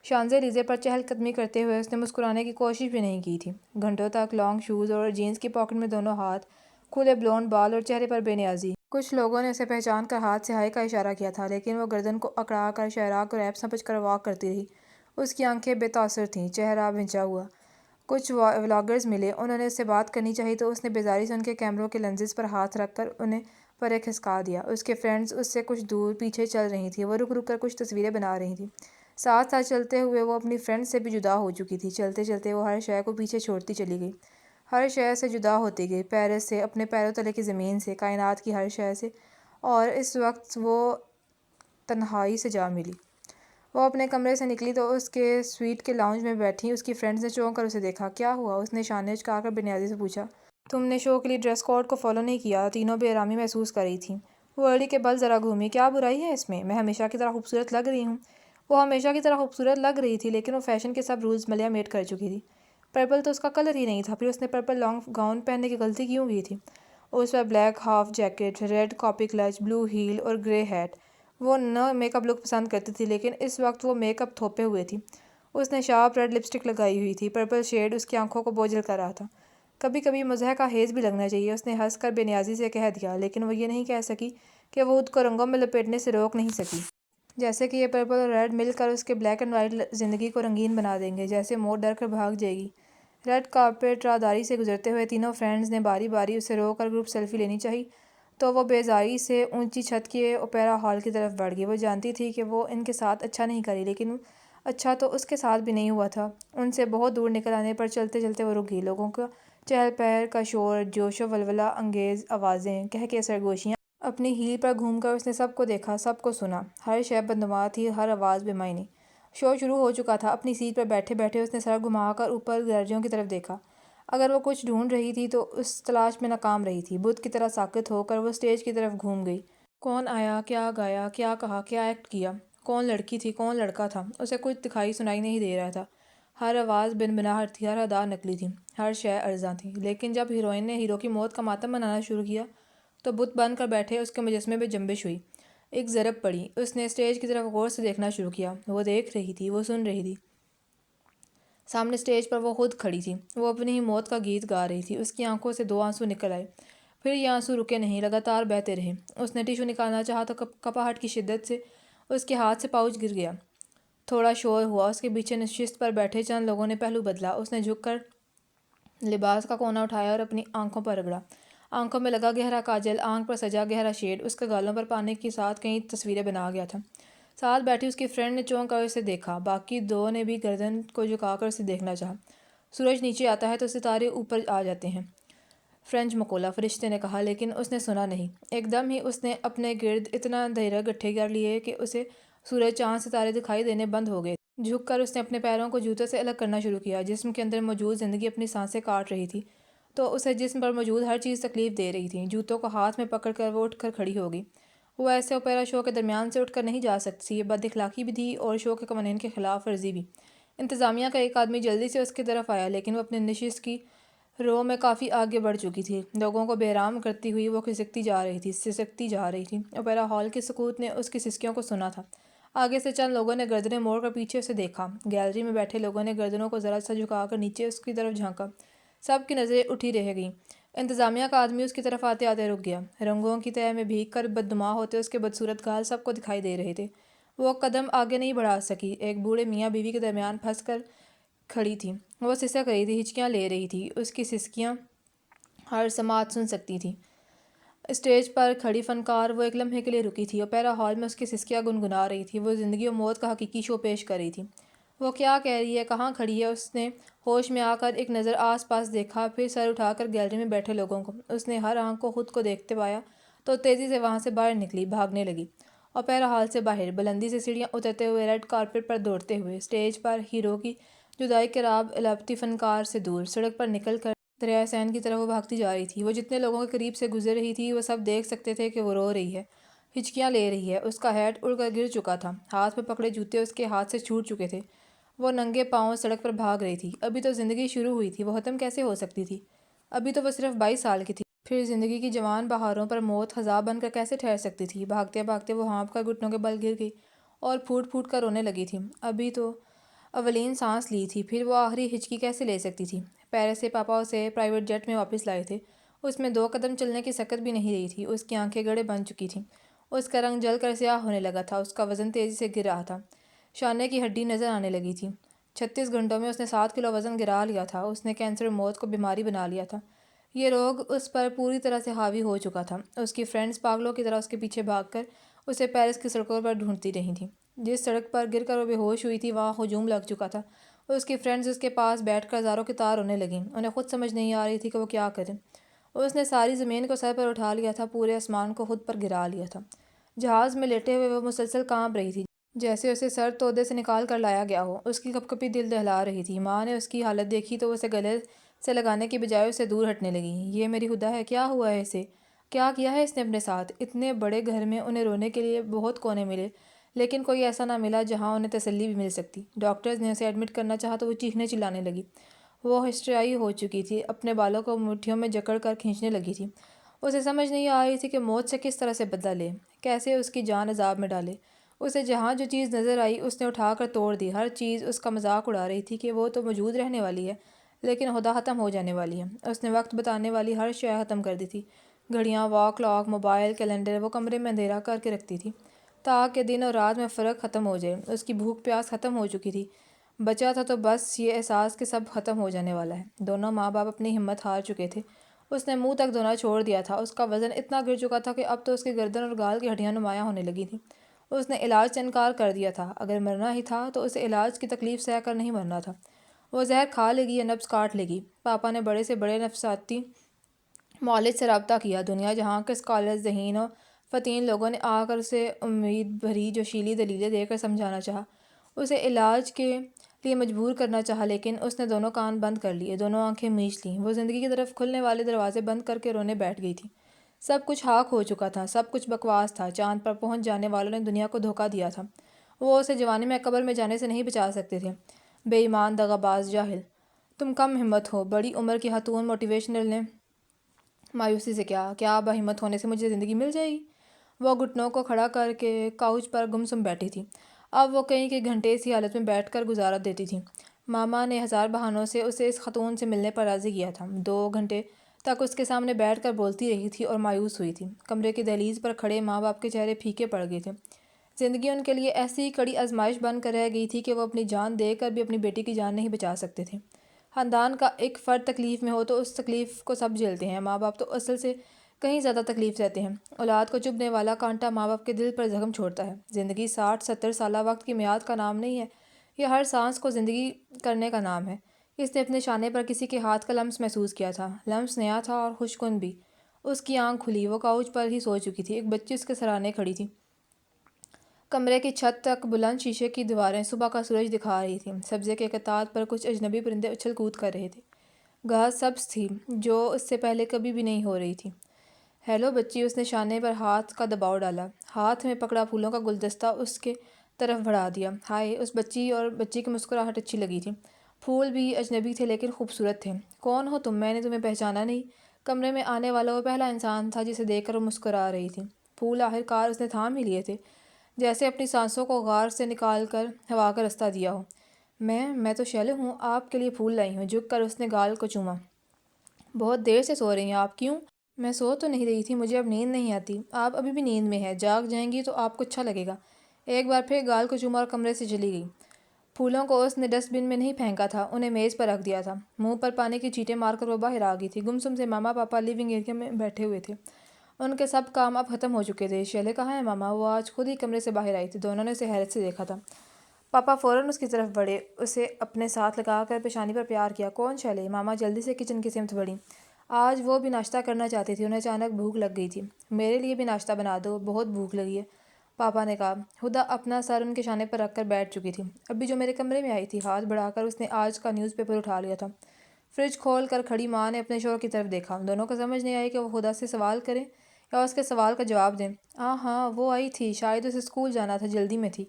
شانزے لیزے پر چہل قدمی کرتے ہوئے اس نے مسکرانے کی کوشش بھی نہیں کی تھی۔ گھنٹوں تک لانگ شوز اور جینز کی پاکٹ میں دونوں ہاتھ، کھلے بلونڈ بال اور چہرے پر بے نیازی۔ کچھ لوگوں نے اسے پہچان کر ہاتھ سے ہائے کا اشارہ کیا تھا، لیکن وہ گردن کو اکڑا کر شاعرہ کو ریپ سمجھ کر واک کرتی رہی۔ اس کی آنکھیں بے تاثر تھیں، چہرہ بھنچا ہوا۔ کچھ ولاگرز ملے، انہوں نے اس سے بات کرنی چاہی تو اس نے بیزاری سے ان کے کیمروں کے لینزز پر ہاتھ رکھ کر انہیں پر ایک کھسکا دیا۔ اس کے فرینڈز اس سے کچھ دور پیچھے چل رہی تھیں، وہ رک رک کر کچھ تصویریں بنا رہی تھیں۔ ساتھ ساتھ چلتے ہوئے وہ اپنی فرینڈز سے بھی جدا ہو چکی تھی۔ چلتے چلتے وہ ہر شے کو پیچھے چھوڑتی چلی گئی، ہر شے سے جدا ہوتی گئی، پیرس سے، اپنے پیروں تلے کی زمین سے، کائنات کی ہر شے سے۔ اور اس وقت وہ تنہائی سے جا ملی۔ وہ اپنے کمرے سے نکلی تو اس کے سویٹ کے لاؤنج میں بیٹھی اس کی فرینڈز نے چونک کر اسے دیکھا۔ کیا ہوا؟ اس نے شانے اچکا کر بے نیازی سے پوچھا۔ تم نے شو کے لیے ڈریس کوڈ کو فالو نہیں کیا؟ تینوں بے آرامی محسوس کر رہی تھیں۔ وہ اڑی کے بل ذرا گھومی۔ کیا برائی ہے اس میں؟ میں ہمیشہ کی طرح خوبصورت لگ رہی ہوں۔ وہ ہمیشہ کی طرح خوبصورت لگ رہی تھی، لیکن وہ فیشن کے سب رولز ملیا میٹ کر چکی تھی۔ پرپل تو اس کا کلر ہی نہیں تھا، پھر اس نے پرپل لانگ گاؤن پہننے کی غلطی کیوں کی تھی؟ اس پر black half jacket, red copy clutch, blue heel اور گرے ہیٹ۔ وہ نو میک اپ لک پسند کرتی تھی، لیکن اس وقت وہ میک اپ تھوپے ہوئے تھی۔ اس نے شارپ ریڈ لپسٹک لگائی ہوئی تھی، پرپل شیڈ اس کی آنکھوں کو بوجھل کر رہا تھا۔ کبھی کبھی مزاح کا ہیز بھی لگنا چاہیے، اس نے ہنس کر بے نیازی سے کہہ دیا، لیکن وہ یہ نہیں کہہ سکی کہ وہ خود کو رنگوں میں لپیٹنے سے روک نہیں سکی۔ جیسے کہ یہ پرپل اور ریڈ مل کر اس کے بلیک اینڈ وائٹ زندگی کو رنگین بنا دیں گے، جیسے موت ڈر کر بھاگ جائے گی۔ ریڈ کارپیٹ راہداری سے گزرتے ہوئے تینوں فرینڈز نے باری باری اسے روک کر گروپ سیلفی لینی چاہی تو وہ بیزاری سے اونچی چھت کے اوپیرا ہال کی طرف بڑھ گئی۔ وہ جانتی تھی کہ وہ ان کے ساتھ اچھا نہیں کری، لیکن اچھا تو اس کے ساتھ بھی نہیں ہوا تھا۔ ان سے بہت دور نکل آنے پر چلتے چلتے وہ رک گئی۔ لوگوں کا چہل پہل کا شور، جوش و ولولہ انگیز آوازیں، کہکے، سرگوشیاں۔ اپنی ہیل پر گھوم کر اس نے سب کو دیکھا، سب کو سنا۔ ہر شے بدنما تھی، ہر آواز بے معنی۔ شو شروع ہو چکا تھا۔ اپنی سیٹ پر بیٹھے بیٹھے اس نے سر گھما کر اوپر گیلریوں کی طرف دیکھا۔ اگر وہ کچھ ڈھونڈ رہی تھی تو اس تلاش میں ناکام رہی تھی۔ بت کی طرح ساکت ہو کر وہ اسٹیج کی طرف گھوم گئی۔ کون آیا، کیا گایا، کیا کہا، کیا ایکٹ کیا؟ کون لڑکی تھی، کون لڑکا تھا؟ اسے کچھ دکھائی سنائی نہیں دے رہا تھا۔ ہر آواز بنبناہٹ تھی، ہر ادا نقلی تھی، ہر شے ارزاں تھی۔ لیکن جب ہیروئن نے ہیرو کی موت کا ماتم منانا شروع کیا تو بت بن کر بیٹھے اس کے مجسمے پہ جنبش ہوئی، ایک ضرب پڑی۔ اس نے اسٹیج کی طرف غور سے دیکھنا شروع کیا۔ وہ دیکھ رہی تھی، وہ سن رہی تھی۔ سامنے اسٹیج پر وہ خود کھڑی تھی، وہ اپنی ہی موت کا گیت گا رہی تھی۔ اس کی آنکھوں سے 2 آنسو نکل آئے، پھر یہ آنسو رکے نہیں، لگاتار بہتے رہے۔ اس نے ٹیشو نکالنا چاہا تو کپاہٹ کی شدت سے اس کے ہاتھ سے پاؤچ گر گیا۔ تھوڑا شور ہوا، اس کے پیچھے نشست پر بیٹھے چند لوگوں نے پہلو بدلا۔ اس نے جھک کر لباس کا کونا اٹھایا اور اپنی آنکھوں پر رگڑا۔ آنکھوں میں لگا گہرا کاجل، آنکھ پر سجا گہرا شیڈ، اس کے گالوں پر پانی کے ساتھ کئی تصویریں بنا گیا تھا۔ ساتھ بیٹھی اس کی فرینڈ نے چونک کر اسے دیکھا، باقی 2 نے بھی گردن کو جھکا کر اسے دیکھنا چاہا۔ سورج نیچے آتا ہے تو ستارے اوپر آ جاتے ہیں، فرینچ مقولہ، فرشتے نے کہا، لیکن اس نے سنا نہیں۔ ایک دم ہی اس نے اپنے گرد اتنا اندھیرے گٹھے کر لیے کہ اسے سورج، چاند، ستارے دکھائی دینے بند ہو گئے۔ جھک کر اس نے اپنے پیروں کو جوتوں سے الگ کرنا شروع کیا۔ جسم کے اندر موجود زندگی اپنی سانسیں کاٹ رہی تھی تو اسے جسم پر موجود ہر چیز تکلیف دے رہی تھی۔ جوتوں کو ہاتھ میں پکڑ کر وہ اٹھ کر کھڑی ہو گئی۔ وہ ایسے اوپیرا شو کے درمیان سے اٹھ کر نہیں جا سکتی تھی، یہ بد اخلاقی بھی تھی اور شو کے قوانین کے خلاف ورزی بھی۔ انتظامیہ کا ایک آدمی جلدی سے اس کی طرف آیا، لیکن وہ اپنی نشست کی رو میں کافی آگے بڑھ چکی تھی۔ لوگوں کو بے رحم کرتی ہوئی وہ کھسکتی جا رہی تھی۔ اوپیرا ہال کے سکوت نے اس کی سسکیوں کو سنا تھا۔ آگے سے چند لوگوں نے گردنیں موڑ کر پیچھے اسے دیکھا۔ گیلری میں بیٹھے لوگوں نے گردنوں کو ذرا سا جھکا کر نیچے اس کی طرف جھانکا۔ سب کی نظریں اٹھی رہ گئیں۔ انتظامیہ کا آدمی اس کی طرف آتے آتے رک گیا۔ رنگوں کی تہہ میں بھیگ کر بدنما ہوتے اس کے بدصورت گال سب کو دکھائی دے رہے تھے۔ وہ قدم آگے نہیں بڑھا سکی، ایک بوڑھے میاں بیوی کے درمیان پھنس کر کھڑی تھی۔ وہ سسک رہی تھی، ہچکیاں لے رہی تھی، اس کی سسکیاں ہر سماعت سن سکتی تھی۔ اسٹیج پر کھڑی فنکار، وہ ایک لمحے کے لیے رکی تھی۔ اوپیرا ہال میں اس کی سسکیاں گنگنا رہی تھی، وہ زندگی و موت کا حقیقی شو پیش کر رہی تھی۔ وہ کیا کہہ رہی ہے، کہاں کھڑی ہے؟ اس نے ہوش میں آ کر ایک نظر آس پاس دیکھا، پھر سر اٹھا کر گیلری میں بیٹھے لوگوں کو۔ اس نے ہر آنکھ کو خود کو دیکھتے پایا تو تیزی سے وہاں سے باہر نکلی، بھاگنے لگی۔ اوپیرا ہال سے باہر، بلندی سے سیڑھیاں اترتے ہوئے، ریڈ کارپٹ پر دوڑتے ہوئے، اسٹیج پر ہیرو کی جدائی کے رعب الپتی فنکار سے دور، سڑک پر نکل کر دریائے سین کی طرف وہ بھاگتی جا رہی تھی۔ وہ جتنے لوگوں کے قریب سے گزر رہی تھی وہ سب دیکھ سکتے تھے کہ وہ رو رہی ہے، ہچکیاں لے رہی ہے۔ اس کا ہیٹ اڑ کر گر چکا تھا، ہاتھ میں پکڑے جوتے اس کے ہاتھ سے چھوٹ چکے تھے۔ وہ ننگے پاؤں سڑک پر بھاگ رہی تھی۔ ابھی تو زندگی شروع ہوئی تھی، وہ ختم کیسے ہو سکتی تھی؟ ابھی تو وہ صرف 22 سال کی تھی، پھر زندگی کی جوان بہاروں پر موت خزاں بن کر کیسے ٹھہر سکتی تھی؟ بھاگتے بھاگتے وہ ہانپ کر گھٹنوں کے بل گر گئی اور پھوٹ پھوٹ کر رونے لگی تھی۔ ابھی تو اولین سانس لی تھی، پھر وہ آخری ہچکی کیسے لے سکتی تھی؟ پیرس سے پاپا اسے پرائیویٹ جیٹ میں واپس لائے تھے، اس میں 2 قدم چلنے کی سکت بھی نہیں رہی تھی۔ اس کی آنکھیں گڑھے بن چکی تھیں، اس کا رنگ جل کر سیاہ ہونے لگا تھا، اس کا وزن تیزی سے گر رہا تھا، شانے کی ہڈی نظر آنے لگی تھی۔ 36 گھنٹوں میں اس نے 7 کلو وزن گرا لیا تھا۔ اس نے کینسر اور موت کو بیماری بنا لیا تھا۔ یہ روگ اس پر پوری طرح سے حاوی ہو چکا تھا۔ اس کی فرینڈز پاگلوں کی طرح اس کے پیچھے بھاگ کر اسے پیرس کی سڑکوں پر ڈھونڈتی رہی تھیں۔ جس سڑک پر گر کر وہ بے ہوش ہوئی تھی وہاں ہجوم لگ چکا تھا۔ اس کی فرینڈز اس کے پاس بیٹھ کر زاروں کی تار رونے لگیں، انہیں خود سمجھ نہیں آ رہی تھی کہ وہ کیا کریں۔ اس نے ساری زمین کو سر پر اٹھا لیا تھا، پورے آسمان کو خود پر گرا لیا تھا۔ جہاز میں لیٹے ہوئے وہ مسلسل کانپ رہی تھی، جیسے اسے سرد تودے سے نکال کر لایا گیا ہو۔ اس کی کپ کپی دل دہلا رہی تھی۔ ماں نے اس کی حالت دیکھی تو اسے گلے سے لگانے کی بجائے اس سے دور ہٹنے لگی۔ یہ میری خدا ہے، کیا ہوا ہے اسے؟ کیا کیا ہے اس نے اپنے ساتھ؟ اتنے بڑے گھر میں انہیں رونے کے لیے بہت کونے ملے، لیکن کوئی ایسا نہ ملا جہاں انہیں تسلی بھی مل سکتی۔ ڈاکٹرز نے اسے ایڈمٹ کرنا چاہا تو وہ چیخنے چلانے لگی۔ وہ ہسٹریائی ہو چکی تھی، اپنے بالوں کو مٹھیوں میں جکڑ کر کھینچنے لگی تھی۔ اسے سمجھ نہیں آ رہی تھی کہ موت سے کس طرح سے بدلہ لے، کیسے اس کی جان عذاب میں ڈالے۔ اسے جہاں جو چیز نظر آئی اس نے اٹھا کر توڑ دی۔ ہر چیز اس کا مذاق اڑا رہی تھی کہ وہ تو موجود رہنے والی ہے، لیکن خدا ختم ہو جانے والی ہے۔ اس نے وقت بتانے والی ہر شے ختم کر دی تھی، گھڑیاں، وال کلاک، موبائل، کیلنڈر۔ وہ کمرے میں اندھیرا کر کے رکھتی تھی تاکہ دن اور رات میں فرق ختم ہو جائے۔ اس کی بھوک پیاس ختم ہو چکی تھی، بچا تھا تو بس یہ احساس کہ سب ختم ہو جانے والا ہے۔ دونوں ماں باپ اپنی ہمت ہار چکے تھے۔ اس نے منہ تک دھونا چھوڑ دیا تھا، اس کا وزن اتنا گر چکا تھا کہ اب تو اس کی گردن اور گال کی ہڈیاں نمایاں ہونے لگی تھیں۔ اس نے علاج سے انکار کر دیا تھا، اگر مرنا ہی تھا تو اسے علاج کی تکلیف سہ کر نہیں مرنا تھا۔ وہ زہر کھا لے گی یا نبض کاٹ لے گی۔ پاپا نے بڑے سے بڑے نفسیاتی معالج سے رابطہ کیا۔ دنیا جہاں کے اسکالرز، ذہین و فطین لوگوں نے آ کر اسے امید بھری جوشیلی دلیلیں دے کر سمجھانا چاہا، اسے علاج کے لیے مجبور کرنا چاہا، لیکن اس نے دونوں کان بند کر لیے، دونوں آنکھیں میچ لیں۔ وہ زندگی کی طرف کھلنے والے دروازے بند کر کے رونے بیٹھ گئی تھی۔ سب کچھ خاک ہو چکا تھا، سب کچھ بکواس تھا۔ چاند پر پہنچ جانے والوں نے دنیا کو دھوکہ دیا تھا، وہ اسے جوانی میں قبر میں جانے سے نہیں بچا سکتے تھے۔ بے ایمان، دغا باز، جاہل! تم کم ہمت ہو! بڑی عمر کی خاتون موٹیویشنل نے مایوسی سے کیا باہمت ہونے سے مجھے زندگی مل جائے گی؟ وہ گھٹنوں کو کھڑا کر کے کاؤچ پر گمسم بیٹھی تھی۔ اب وہ کئی کے گھنٹے اسی حالت میں بیٹھ کر گزارا دیتی تھی۔ ماما نے ہزار بہانوں سے اسے اس خاتون سے ملنے پر راضی کیا تھا۔ 2 گھنٹے تک اس کے سامنے بیٹھ کر بولتی رہی تھی اور مایوس ہوئی تھی۔ کمرے کی دہلیز پر کھڑے ماں باپ کے چہرے پھیکے پڑ گئے تھے۔ زندگی ان کے لیے ایسی کڑی آزمائش بن کر رہ گئی تھی کہ وہ اپنی جان دے کر بھی اپنی بیٹی کی جان نہیں بچا سکتے تھے۔ خاندان کا ایک فرد تکلیف میں ہو تو اس تکلیف کو سب جھیلتے ہیں، ماں باپ تو اصل سے کہیں زیادہ تکلیف رہتے ہیں۔ اولاد کو چبھنے والا کانٹا ماں باپ کے دل پر زخم چھوڑتا ہے۔ زندگی 60-70 سالہ وقت کی میعاد کا نام نہیں ہے، یہ ہر سانس کو زندگی کرنے کا نام ہے۔ اس نے اپنے شانے پر کسی کے ہاتھ کا لمس محسوس کیا تھا۔ لمس نیا تھا اور خوشگن بھی۔ اس کی آنکھ کھلی، وہ کاؤچ پر ہی سو چکی تھی۔ ایک بچی اس کے سرانے کھڑی تھی۔ کمرے کی چھت تک بلند شیشے کی دیواریں صبح کا سورج دکھا رہی تھیں۔ سبزے کے قطعات پر کچھ اجنبی پرندے اچھل کود کر رہے تھے۔ گھاس سبز تھی، جو اس سے پہلے کبھی بھی نہیں ہو رہی تھی۔ ہیلو بچی، اس نے شانے پر ہاتھ کا دباؤ ڈالا۔ ہاتھ میں پکڑا پھولوں کا گلدستہ اس کے طرف بڑھا دیا۔ ہائے، اس بچی اور بچی کی مسکراہٹ اچھی لگی تھی۔ پھول بھی اجنبی تھے لیکن خوبصورت تھے۔ کون ہو تم؟ میں نے تمہیں پہچانا نہیں۔ کمرے میں آنے والا وہ پہلا انسان تھا جسے دیکھ کر وہ مسکرا رہی تھی۔ پھول آخر کار اس نے تھام ہی لیے تھے، جیسے اپنی سانسوں کو غار سے نکال کر ہوا کا رستہ دیا ہو۔ میں تو شیلو ہوں، آپ کے لیے پھول لائی ہوں۔ جھک کر اس نے گال کو چوما۔ بہت دیر سے سو رہی ہیں آپ، کیوں؟ میں سو تو نہیں رہی تھی، مجھے اب نیند نہیں آتی۔ آپ ابھی بھی نیند میں ہیں، جاگ جائیں گی تو آپ کو اچھا لگے گا۔ ایک بار پھر گال کو چوما اور کمرے سے چلی گئی۔ پھولوں کو اس نے ڈسٹ بن میں نہیں پھینکا تھا، انہیں میز پر رکھ دیا تھا۔ منہ پر پانی کی چھینٹیں مار کر وہ باہر آ گئی تھی۔ گمسم سے ماما پاپا لیونگ ایریا میں بیٹھے ہوئے تھے۔ ان کے سب کام اب ختم ہو چکے تھے۔ شیلے کہاں ہے ماما؟ وہ آج خود ہی کمرے سے باہر آئی تھی۔ دونوں نے اسے حیرت سے دیکھا تھا۔ پاپا فوراً اس کی طرف بڑھے، اسے اپنے ساتھ لگا کر پیشانی پر پیار کیا۔ کون شیلے؟ ماما جلدی سے کچن کی سمت بڑھیں۔ آج وہ بھی ناشتہ کرنا چاہتی تھی، انہیں اچانک بھوک لگ گئی تھی۔ میرے لیے بھی ناشتہ بنا دو، بہت بھوک لگی ہے، پاپا نے کہا۔ ہدا اپنا سر ان کے شانے پر رکھ کر بیٹھ چکی تھی۔ ابھی جو میرے کمرے میں آئی تھی، ہاتھ بڑھا کر اس نے آج کا نیوز پیپر اٹھا لیا تھا۔ فریج کھول کر کھڑی ماں نے اپنے شوہر کی طرف دیکھا۔ دونوں کو سمجھ نہیں آئی کہ وہ ہدا سے سوال کریں یا اس کے سوال کا جواب دیں۔ ہاں، وہ آئی تھی، شاید اسے اسکول جانا تھا، جلدی میں تھی۔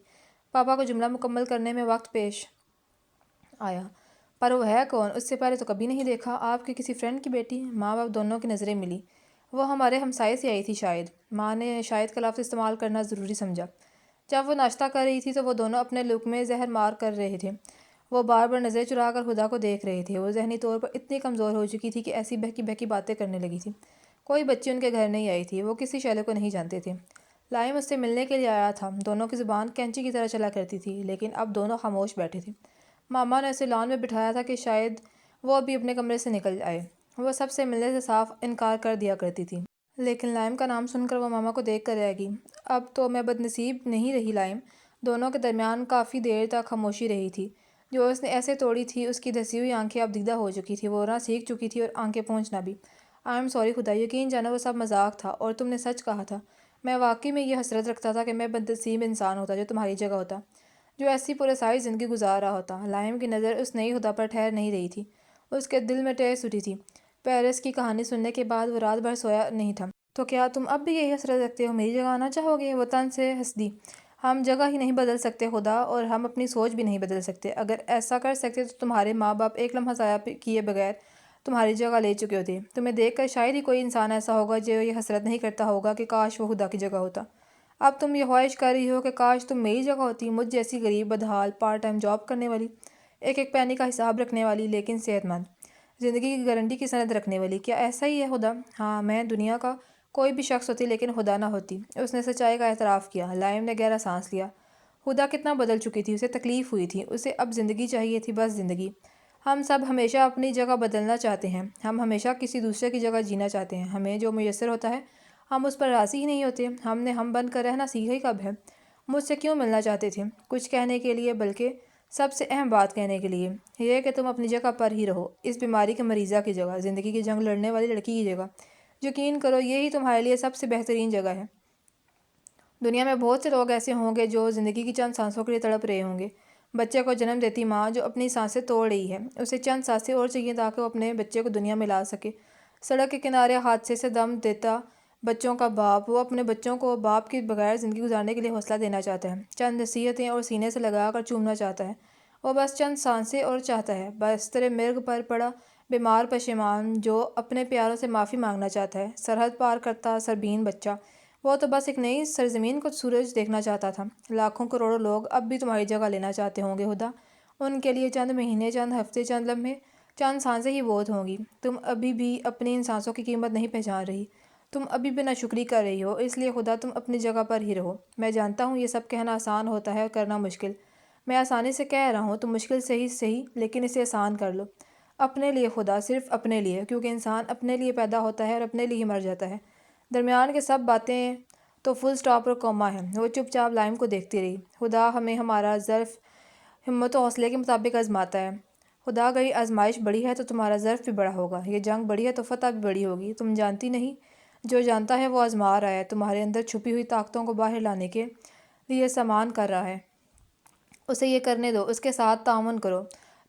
پاپا کو جملہ مکمل کرنے میں وقت پیش آیا۔ پر وہ ہے کون؟ اس سے پہلے تو کبھی نہیں دیکھا۔ آپ کے کسی فرینڈ کی بیٹی؟ ماں باپ دونوں کی نظریں ملی۔ وہ ہمارے ہمسائے سے آئی تھی شاید۔ ماں نے شاید کا لفظ استعمال کرنا ضروری سمجھا۔ جب وہ ناشتہ کر رہی تھی تو وہ دونوں اپنے لقمے زہر مار کر رہے تھے۔ وہ بار بار نظریں چرا کر ہدا کو دیکھ رہے تھے۔ وہ ذہنی طور پر اتنی کمزور ہو چکی تھی کہ ایسی بہکی بہکی باتیں کرنے لگی تھی۔ کوئی بچی ان کے گھر نہیں آئی تھی۔ وہ کسی شیلے کو نہیں جانتے تھے۔ لائم اس سے ملنے کے لیے آیا تھا۔ دونوں کی زبان کینچی کی طرح چلا کرتی تھی، لیکن اب دونوں خاموش بیٹھے تھے۔ ماما نے اسے لان میں بٹھایا تھا کہ شاید وہ ابھی اپنے کمرے سے نکل آئے۔ وہ سب سے ملنے سے صاف انکار کر دیا کرتی تھی، لیکن لائم کا نام سن کر وہ ماما کو دیکھ کر رہ گئی۔ اب تو میں بدنصیب نہیں رہی لائم۔ دونوں کے درمیان کافی دیر تک خاموشی رہی تھی، جو اس نے ایسے توڑی تھی۔ اس کی دھسی ہوئی آنکھیں اب دیدہ ہو چکی تھیں، وہ رونا سیکھ چکی تھی اور آنکھیں پونچھنا بھی۔ آئی ایم سوری خدا، یقین جانو وہ سب مذاق تھا اور تم نے سچ کہا تھا۔ میں واقعی میں یہ حسرت رکھتا تھا کہ میں بدنصیب انسان ہوتا جو تمہاری جگہ ہوتا، جو ایسی پراسرار زندگی گزار رہا ہوتا۔ لائم کی نظر اس نئی ہدا پر ٹھہر نہیں رہی تھی، اس کے دل میں ٹھیس اٹھی تھی۔ پیرس کی کہانی سننے کے بعد وہ رات بھر سویا نہیں تھا۔ تو کیا تم اب بھی یہی حسرت رکھتے ہو؟ میری جگہ آنا چاہو گے؟ وہ طنز سے ہنس دی۔ ہم جگہ ہی نہیں بدل سکتے خدا، اور ہم اپنی سوچ بھی نہیں بدل سکتے۔ اگر ایسا کر سکتے تو تمہارے ماں باپ ایک لمحہ ضائع کیے بغیر تمہاری جگہ لے چکے ہوتے۔ تمہیں دیکھ کر شاید ہی کوئی انسان ایسا ہوگا جو یہ حسرت نہیں کرتا ہوگا کہ کاش وہ ہدا کی جگہ ہوتا۔ اب تم یہ خواہش کر رہی ہو کہ کاش تم میری جگہ ہوتی، مجھ جیسی غریب بدحال پارٹ ٹائم جاب کرنے والی، ایک ایک پینی کا حساب رکھنے والی، لیکن صحت مند زندگی کی گارنٹی کی سند رکھنے والی۔ کیا ایسا ہی ہے ہدا؟ ہاں، میں دنیا کا کوئی بھی شخص ہوتی لیکن ہدا نہ ہوتی۔ اس نے سچائی کا اعتراف کیا۔ لائم نے گہرا سانس لیا۔ ہدا کتنا بدل چکی تھی، اسے تکلیف ہوئی تھی، اسے اب زندگی چاہیے تھی، بس زندگی۔ ہم سب ہمیشہ اپنی جگہ بدلنا چاہتے ہیں، ہم ہمیشہ کسی دوسرے کی جگہ جینا چاہتے ہیں۔ ہمیں جو میسر ہوتا ہے ہم اس پر راضی ہی نہیں ہوتے۔ ہم نے ہم بن کر رہنا سیکھا ہی کب ہے؟ مجھ سے کیوں ملنا چاہتے تھے؟ کچھ کہنے کے لیے، بلکہ سب سے اہم بات کہنے کے لیے، یہ کہ تم اپنی جگہ پر ہی رہو، اس بیماری کے مریضہ کی جگہ، زندگی کی جنگ لڑنے والی لڑکی کی جگہ۔ یقین کرو یہی تمہارے لیے سب سے بہترین جگہ ہے۔ دنیا میں بہت سے لوگ ایسے ہوں گے جو زندگی کی چند سانسوں کے لیے تڑپ رہے ہوں گے۔ بچے کو جنم دیتی ماں جو اپنی سانسیں توڑ رہی ہے، اسے چند سانسیں اور چاہیے تاکہ وہ اپنے بچے کو دنیا میں لا سکے۔ سڑک کے کنارے حادثے سے دم دیتا بچوں کا باپ، وہ اپنے بچوں کو باپ کے بغیر زندگی گزارنے کے لیے حوصلہ دینا چاہتا ہے، چند نصیحتیں اور سینے سے لگا کر چومنا چاہتا ہے۔ وہ بس چند سانسیں اور چاہتا ہے۔ بستر مرگ پر پڑا بیمار پشیمان جو اپنے پیاروں سے معافی مانگنا چاہتا ہے، سرحد پار کرتا سربین بچہ، وہ تو بس ایک نئی سرزمین کو سورج دیکھنا چاہتا تھا۔ لاکھوں کروڑوں لوگ اب بھی تمہاری جگہ لینا چاہتے ہوں گے خدا۔ ان کے لیے چند مہینے، چند ہفتے، چند لمحے، چند سانسیں ہی بہت ہوں گی۔ تم ابھی بھی اپنی ان سانسوں کی قیمت نہیں پہچان رہی، تم ابھی بھی ناشکری کر رہی ہو، اس لیے خدا تم اپنی جگہ پر ہی رہو۔ میں جانتا ہوں یہ سب کہنا آسان ہوتا ہے اور کرنا مشکل۔ میں آسانی سے کہہ رہا ہوں، تم مشکل سے ہی صحیح لیکن اسے آسان کر لو۔ اپنے لیے خدا، صرف اپنے لیے، کیونکہ انسان اپنے لیے پیدا ہوتا ہے اور اپنے لیے ہی مر جاتا ہے۔ درمیان کے سب باتیں تو فل سٹاپ اور کوما ہے۔ وہ چپ چاپ لائم کو دیکھتی رہی۔ خدا ہمیں ہمارا ظرف ہمت و حوصلے کے مطابق آزماتا ہے۔ خدا گئی آزمائش بڑی ہے تو تمہارا ظرف بھی بڑا ہوگا، یہ جنگ بڑی ہے تو فتح بھی بڑی ہوگی۔ تم جانتی نہیں، جو جانتا ہے وہ آزما رہا ہے، تمہارے اندر چھپی ہوئی طاقتوں کو باہر لانے کے لیے سامان کر رہا ہے۔ اسے یہ کرنے دو، اس کے ساتھ تعاون کرو۔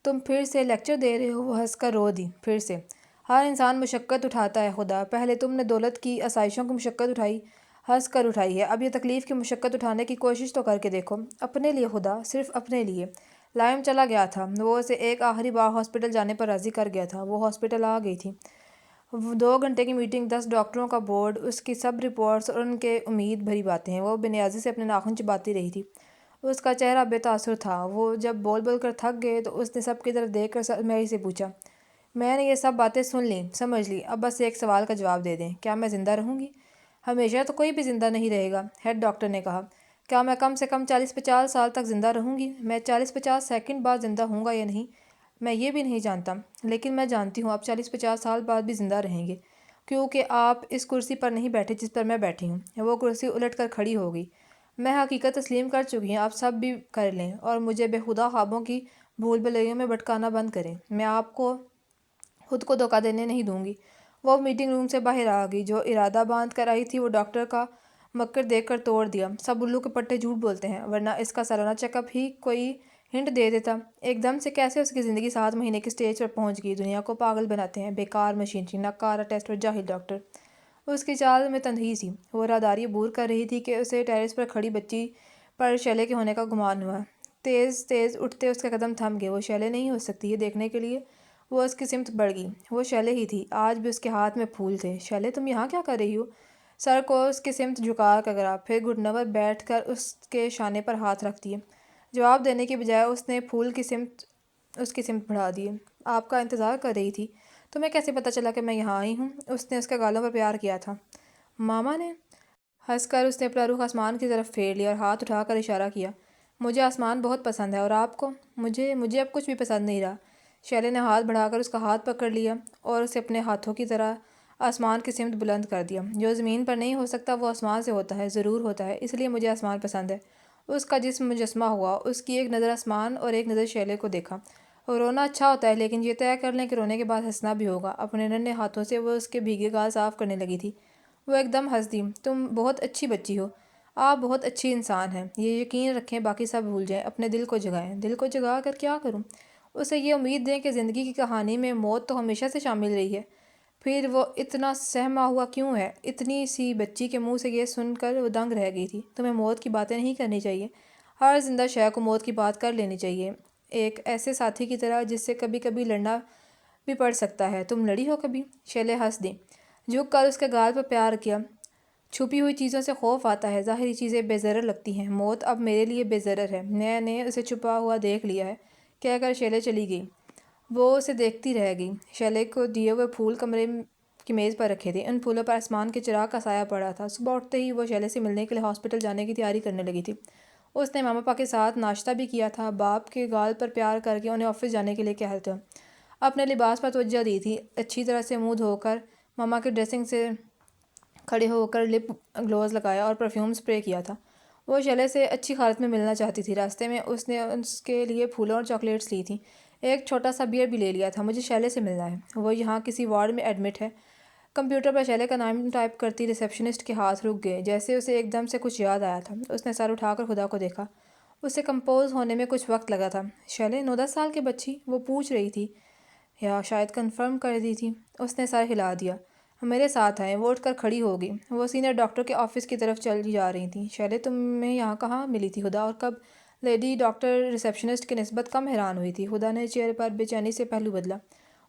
تم پھر سے لیکچر دے رہے ہو؟ وہ ہنس کر رو دی۔ پھر سے؟ ہر انسان مشقت اٹھاتا ہے خدا۔ پہلے تم نے دولت کی، آسائشوں کی مشقت اٹھائی، ہنس کر اٹھائی ہے، اب یہ تکلیف کی مشقت اٹھانے کی کوشش تو کر کے دیکھو۔ اپنے لیے خدا، صرف اپنے لیے۔ لائم چلا گیا تھا، وہ اسے ایک آخری بار ہاسپٹل جانے پر راضی کر گیا تھا۔ وہ ہاسپٹل آ گئی تھی۔ 2 گھنٹے کی میٹنگ، 10 ڈاکٹروں کا بورڈ، اس کی سب رپورٹس اور ان کے امید بھری باتیں۔ وہ بے نیازی سے اپنے ناخن چباتی رہی تھی۔ اس کا چہرہ بے تاثر تھا۔ وہ جب بول بول کر تھک گئے تو اس نے سب کی طرف دیکھ کر میری سے پوچھا، میں نے یہ سب باتیں سن لیں، سمجھ لی، اب بس ایک سوال کا جواب دے دیں، کیا میں زندہ رہوں گی؟ ہمیشہ تو کوئی بھی زندہ نہیں رہے گا، ہیڈ ڈاکٹر نے کہا۔ کیا میں کم سے کم 40-50 سال تک زندہ رہوں گی؟ میں 40-50 سیکنڈ بعد زندہ ہوں گا یا نہیں، میں یہ بھی نہیں جانتا، لیکن میں جانتی ہوں آپ 40-50 سال بعد بھی زندہ رہیں گے، کیونکہ آپ اس کرسی پر نہیں بیٹھے جس پر میں بیٹھی ہوں۔ وہ کرسی الٹ کر کھڑی ہو گئی۔ میں حقیقت تسلیم کر چکی ہوں، آپ سب بھی کر لیں اور مجھے بے خدا خوابوں کی بھول بھلیوں میں بھٹکانا بند کریں۔ میں آپ کو خود کو دھوکہ دینے نہیں دوں گی۔ وہ میٹنگ روم سے باہر آ گئی۔ جو ارادہ باندھ کر آئی تھی وہ ڈاکٹر کا مکر دیکھ کر توڑ دیا۔ سب الو کے پٹے جھوٹ بولتے ہیں، ورنہ اس کا سالانہ چیک اپ ہی کوئی ہنٹ دے دیتا۔ ایک دم سے کیسے اس کی زندگی 7 مہینے کی سٹیج پر پہنچ گئی۔ دنیا کو پاگل بناتے ہیں، بیکار مشینری، ناکارہ ٹیسٹ اور جاہل ڈاکٹر۔ اس کی چال میں تندہی سی۔ وہ راہداری عبور کر رہی تھی کہ اسے ٹیرس پر کھڑی بچی پر شیلے کے ہونے کا گمان ہوا۔ تیز تیز اٹھتے اس کے قدم تھم گئے۔ وہ شیلے نہیں ہو سکتی، یہ دیکھنے کے لیے وہ اس کی سمت بڑھ گئی۔ وہ شیلے ہی تھی، آج بھی اس کے ہاتھ میں پھول تھے۔ شیلے، تم یہاں کیا کر رہی ہو؟ سر کو اس کی سمت جھکا کر گرا، پھر گھٹنوں پر بیٹھ کر اس کے شانے پر ہاتھ رکھ دیے۔ جواب دینے کی بجائے اس نے پھول کی سمت اس کی سمت بڑھا دیے۔ آپ کا انتظار کر رہی تھی۔ تمہیں کیسے پتہ چلا کہ میں یہاں آئی ہوں؟ اس نے اس کے گالوں پر پیار کیا تھا۔ ماما نے؟ ہنس کر اس نے اپنا رخ آسمان کی طرف پھیر لیا اور ہاتھ اٹھا کر اشارہ کیا۔ مجھے آسمان بہت پسند ہے، اور آپ کو؟ مجھے اب کچھ بھی پسند نہیں رہا۔ شیلے نے ہاتھ بڑھا کر اس کا ہاتھ پکڑ لیا اور اسے اپنے ہاتھوں کی طرح آسمان کی سمت بلند کر دیا۔ جو زمین پر نہیں ہو سکتا وہ آسمان سے ہوتا ہے، ضرور ہوتا ہے، اس لیے مجھے آسمان پسند ہے۔ اس کا جسم مجسمہ ہوا۔ اس کی ایک نظر آسمان اور ایک نظر شیلے کو دیکھا۔ رونا اچھا ہوتا ہے، لیکن یہ طے کر لیں کہ رونے کے بعد ہنسنا بھی ہوگا۔ اپنے ننھے ہاتھوں سے وہ اس کے بھیگے گال صاف کرنے لگی تھی۔ وہ ایک دم ہنس دی۔ تم بہت اچھی بچی ہو، آپ بہت اچھی انسان ہیں، یہ یقین رکھیں، باقی سب بھول جائیں، اپنے دل کو جگائیں۔ دل کو جگا کر کیا کروں؟ اسے یہ امید دیں کہ زندگی کی کہانی میں موت تو ہمیشہ سے شامل رہی ہے۔ پھر وہ اتنا سہما ہوا کیوں ہے؟ اتنی سی بچی کے منہ سے یہ سن کر وہ دنگ رہ گئی تھی۔ تمہیں موت کی باتیں نہیں کرنی چاہیے، ہر زندہ شے کو موت کی بات کر لینی چاہیے، ایک ایسے ساتھی کی طرح جس سے کبھی کبھی لڑنا بھی پڑ سکتا ہے۔ تم لڑی ہو کبھی؟ شیلے ہنس دی، جھک کر اس کے گال پر پیار کیا۔ چھپی ہوئی چیزوں سے خوف آتا ہے، ظاہری چیزیں بے ضرر لگتی ہیں، موت اب میرے لیے بے ضرر ہے، میں نے اسے چھپا ہوا دیکھ لیا ہے، کہہ کر شیلے چلی گئی۔ وہ اسے دیکھتی رہ گئی۔ شیلے کو دیے ہوئے پھول کمرے کی میز پر رکھے تھے، ان پھولوں پر آسمان کے چراغ کا سایہ پڑا تھا۔ صبح اٹھتے ہی وہ شیلے سے ملنے کے لیے ہاسپٹل جانے کی تیاری کرنے لگی تھی۔ اس نے ماما پاپا کے ساتھ ناشتہ بھی کیا تھا، باپ کے گال پر پیار کر کے انہیں آفس جانے کے لیے کہا تھا، اپنے لباس پر توجہ دی تھی، اچھی طرح سے منہ دھو کر ماما کے ڈریسنگ سے کھڑے ہو کر لپ گلوز لگایا اور پرفیوم اسپرے کیا تھا۔ وہ شیلے سے اچھی حالت میں ملنا چاہتی تھی۔ راستے میں اس نے اس کے لیے پھولوں اور چاکلیٹس لی تھیں، ایک چھوٹا سا بیئر بھی لے لیا تھا۔ مجھے شیلے سے ملنا ہے، وہ یہاں کسی وارڈ میں ایڈمٹ ہے۔ کمپیوٹر پر شیلے کا نام ٹائپ کرتی ریسیپشنسٹ کے ہاتھ رک گئے، جیسے اسے ایک دم سے کچھ یاد آیا تھا۔ اس نے سر اٹھا کر خدا کو دیکھا۔ اسے کمپوز ہونے میں کچھ وقت لگا تھا۔ شیلے 9-10 سال کی بچی؟ وہ پوچھ رہی تھی، یا شاید کنفرم کر دی تھی۔ اس نے سر ہلا دیا۔ میرے ساتھ آئیں۔ وہ اٹھ کر کھڑی ہو گئی۔ وہ سینئر ڈاکٹر کے آفس کی طرف چلی جا رہی تھیں۔ شیلے، تمہیں یہاں کہاں ملی تھی خدا، اور کب؟ لیڈی ڈاکٹر ریسیپشنسٹ کی نسبت کم حیران ہوئی تھی۔ خدا نے چہرے پر بے چینی سے پہلو بدلا۔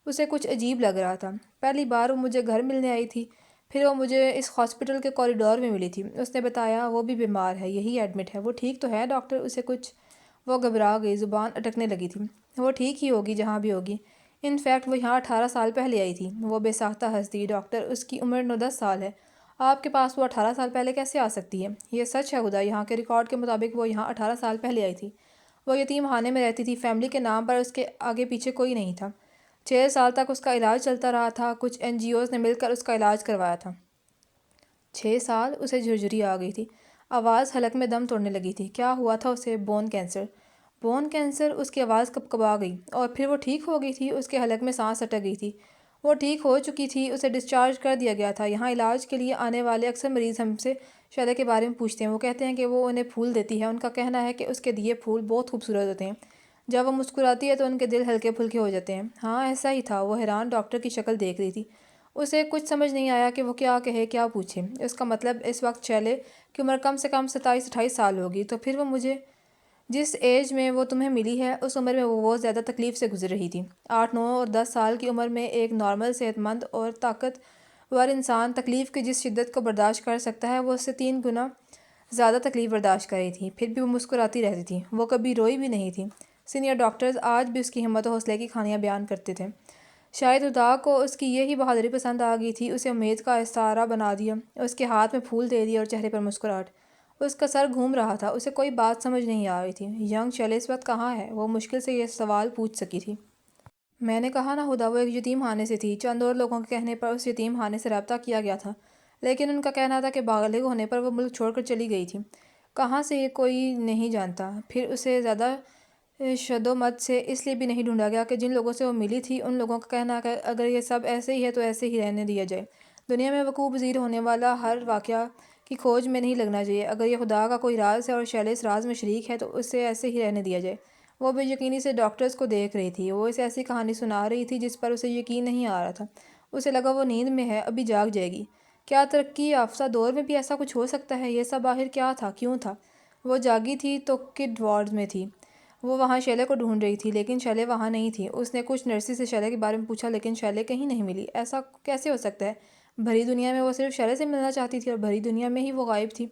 اسے کچھ عجیب لگ رہا تھا۔ پہلی بار وہ مجھے گھر ملنے آئی تھی، پھر وہ مجھے اس ہاسپٹل کے کوریڈور میں ملی تھی۔ اس نے بتایا وہ بھی بیمار ہے، یہی ایڈمٹ ہے۔ وہ ٹھیک تو ہے ڈاکٹر؟ اسے کچھ وہ گھبرا گئی، زبان اٹکنے لگی تھی۔ وہ ٹھیک ہی ہوگی جہاں بھی ہوگی، ان فیکٹ وہ یہاں 18 سال پہلے آئی تھی۔ وہ بے ساختہ ہنس دی۔ ڈاکٹر، اس کی عمر 9-10 سال ہے، آپ کے پاس وہ 18 سال پہلے کیسے آ سکتی ہے؟ یہ سچ ہے خدا، یہاں کے ریکارڈ کے مطابق وہ یہاں 18 سال پہلے آئی تھی۔ وہ یتیم خانے میں رہتی تھی، فیملی کے نام پر اس کے آگے پیچھے کوئی نہیں تھا۔ 6 سال تک اس کا علاج چلتا رہا تھا، کچھ NGOs نے مل کر اس کا علاج کروایا تھا۔ 6 سال؟ اسے جھرجھری آ گئی تھی، آواز حلق میں دم توڑنے لگی تھی۔ کیا ہوا تھا اسے؟ Bone cancer. Bone cancer? اس کی آواز کپکپا گئی۔ اور پھر وہ ٹھیک ہو گئی تھی؟ اس کے حلق میں سانس اٹک گئی تھی۔ وہ ٹھیک ہو چکی تھی، اسے ڈسچارج کر دیا گیا تھا۔ یہاں علاج کے لیے آنے والے اکثر مریض ہم سے شعلے کے بارے میں پوچھتے ہیں۔ وہ کہتے ہیں کہ وہ انہیں پھول دیتی ہے، ان کا کہنا ہے کہ اس کے دیے پھول بہت خوبصورت ہوتے ہیں، جب وہ مسکراتی ہے تو ان کے دل ہلکے پھلکے ہو جاتے ہیں۔ ہاں ایسا ہی تھا۔ وہ حیران ڈاکٹر کی شکل دیکھ رہی تھی، اسے کچھ سمجھ نہیں آیا کہ وہ کیا کہے کیا پوچھے۔ اس کا مطلب اس وقت شعلے کی عمر کم سے کم 27-28 سال ہوگی، تو پھر وہ مجھے جس ایج میں وہ تمہیں ملی ہے اس عمر میں وہ بہت زیادہ تکلیف سے گزر رہی تھی۔ 8، 9 اور 10 سال کی عمر میں ایک نارمل صحت مند اور طاقتور انسان تکلیف کی جس شدت کو برداشت کر سکتا ہے وہ اس سے 3 گنا زیادہ تکلیف برداشت کر رہی تھی۔ پھر بھی وہ مسکراتی رہتی تھی، وہ کبھی روئی بھی نہیں تھی۔ سینئر ڈاکٹرز آج بھی اس کی ہمت و حوصلے کی کہانیاں بیان کرتے تھے۔ شاید خدا کو اس کی یہی بہادری پسند آ گئی تھی، اسے امید کا استعارہ بنا دیا، اس کے ہاتھ میں پھول دے دیے اور چہرے پر مسکراہٹ۔ اس کا سر گھوم رہا تھا، اسے کوئی بات سمجھ نہیں آ رہی تھی۔ ینگ شعلے اس وقت کہاں ہے؟ وہ مشکل سے یہ سوال پوچھ سکی تھی۔ میں نے کہا نا خدا، وہ ایک یتیم خانے سے تھی۔ چند اور لوگوں کے کہنے پر اس یتیم خانے سے رابطہ کیا گیا تھا، لیکن ان کا کہنا تھا کہ بالغ ہونے پر وہ ملک چھوڑ کر چلی گئی تھی۔ کہاں سے یہ کوئی نہیں جانتا۔ پھر اسے زیادہ شد و مت سے اس لیے بھی نہیں ڈھونڈا گیا کہ جن لوگوں سے وہ ملی تھی ان لوگوں کا کہنا ہے کہ اگر یہ سب ایسے ہی ہے تو ایسے ہی رہنے دیا جائے۔ دنیا میں وقوع پذیر ہونے والا ہر واقعہ کی کھوج میں نہیں لگنا چاہیے۔ اگر یہ خدا کا کوئی راز ہے اور شعلے اس راز میں شریک ہے تو اسے ایسے ہی رہنے دیا جائے۔ وہ بے یقینی سے ڈاکٹرز کو دیکھ رہی تھی۔ وہ اسے ایسی کہانی سنا رہی تھی جس پر اسے یقین نہیں آ رہا تھا۔ اسے لگا وہ نیند میں ہے، ابھی جاگ جائے گی۔ کیا ترقی یافتہ دور میں بھی ایسا کچھ ہو سکتا ہے؟ یہ سب آخر کیا تھا، کیوں تھا؟ وہ جاگی تھی تو کڈ وارڈ میں تھی۔ وہ وہاں شعلے کو ڈھونڈ رہی تھی، لیکن شعلے وہاں نہیں تھی۔ اس نے کچھ نرسز سے شعلے کے بارے میں پوچھا، لیکن شعلے کہیں نہیں ملی۔ ایسا کیسے ہو سکتا ہے؟ بھری دنیا میں وہ صرف شعلے سے ملنا چاہتی تھی اور بھری دنیا میں ہی وہ غائب تھی۔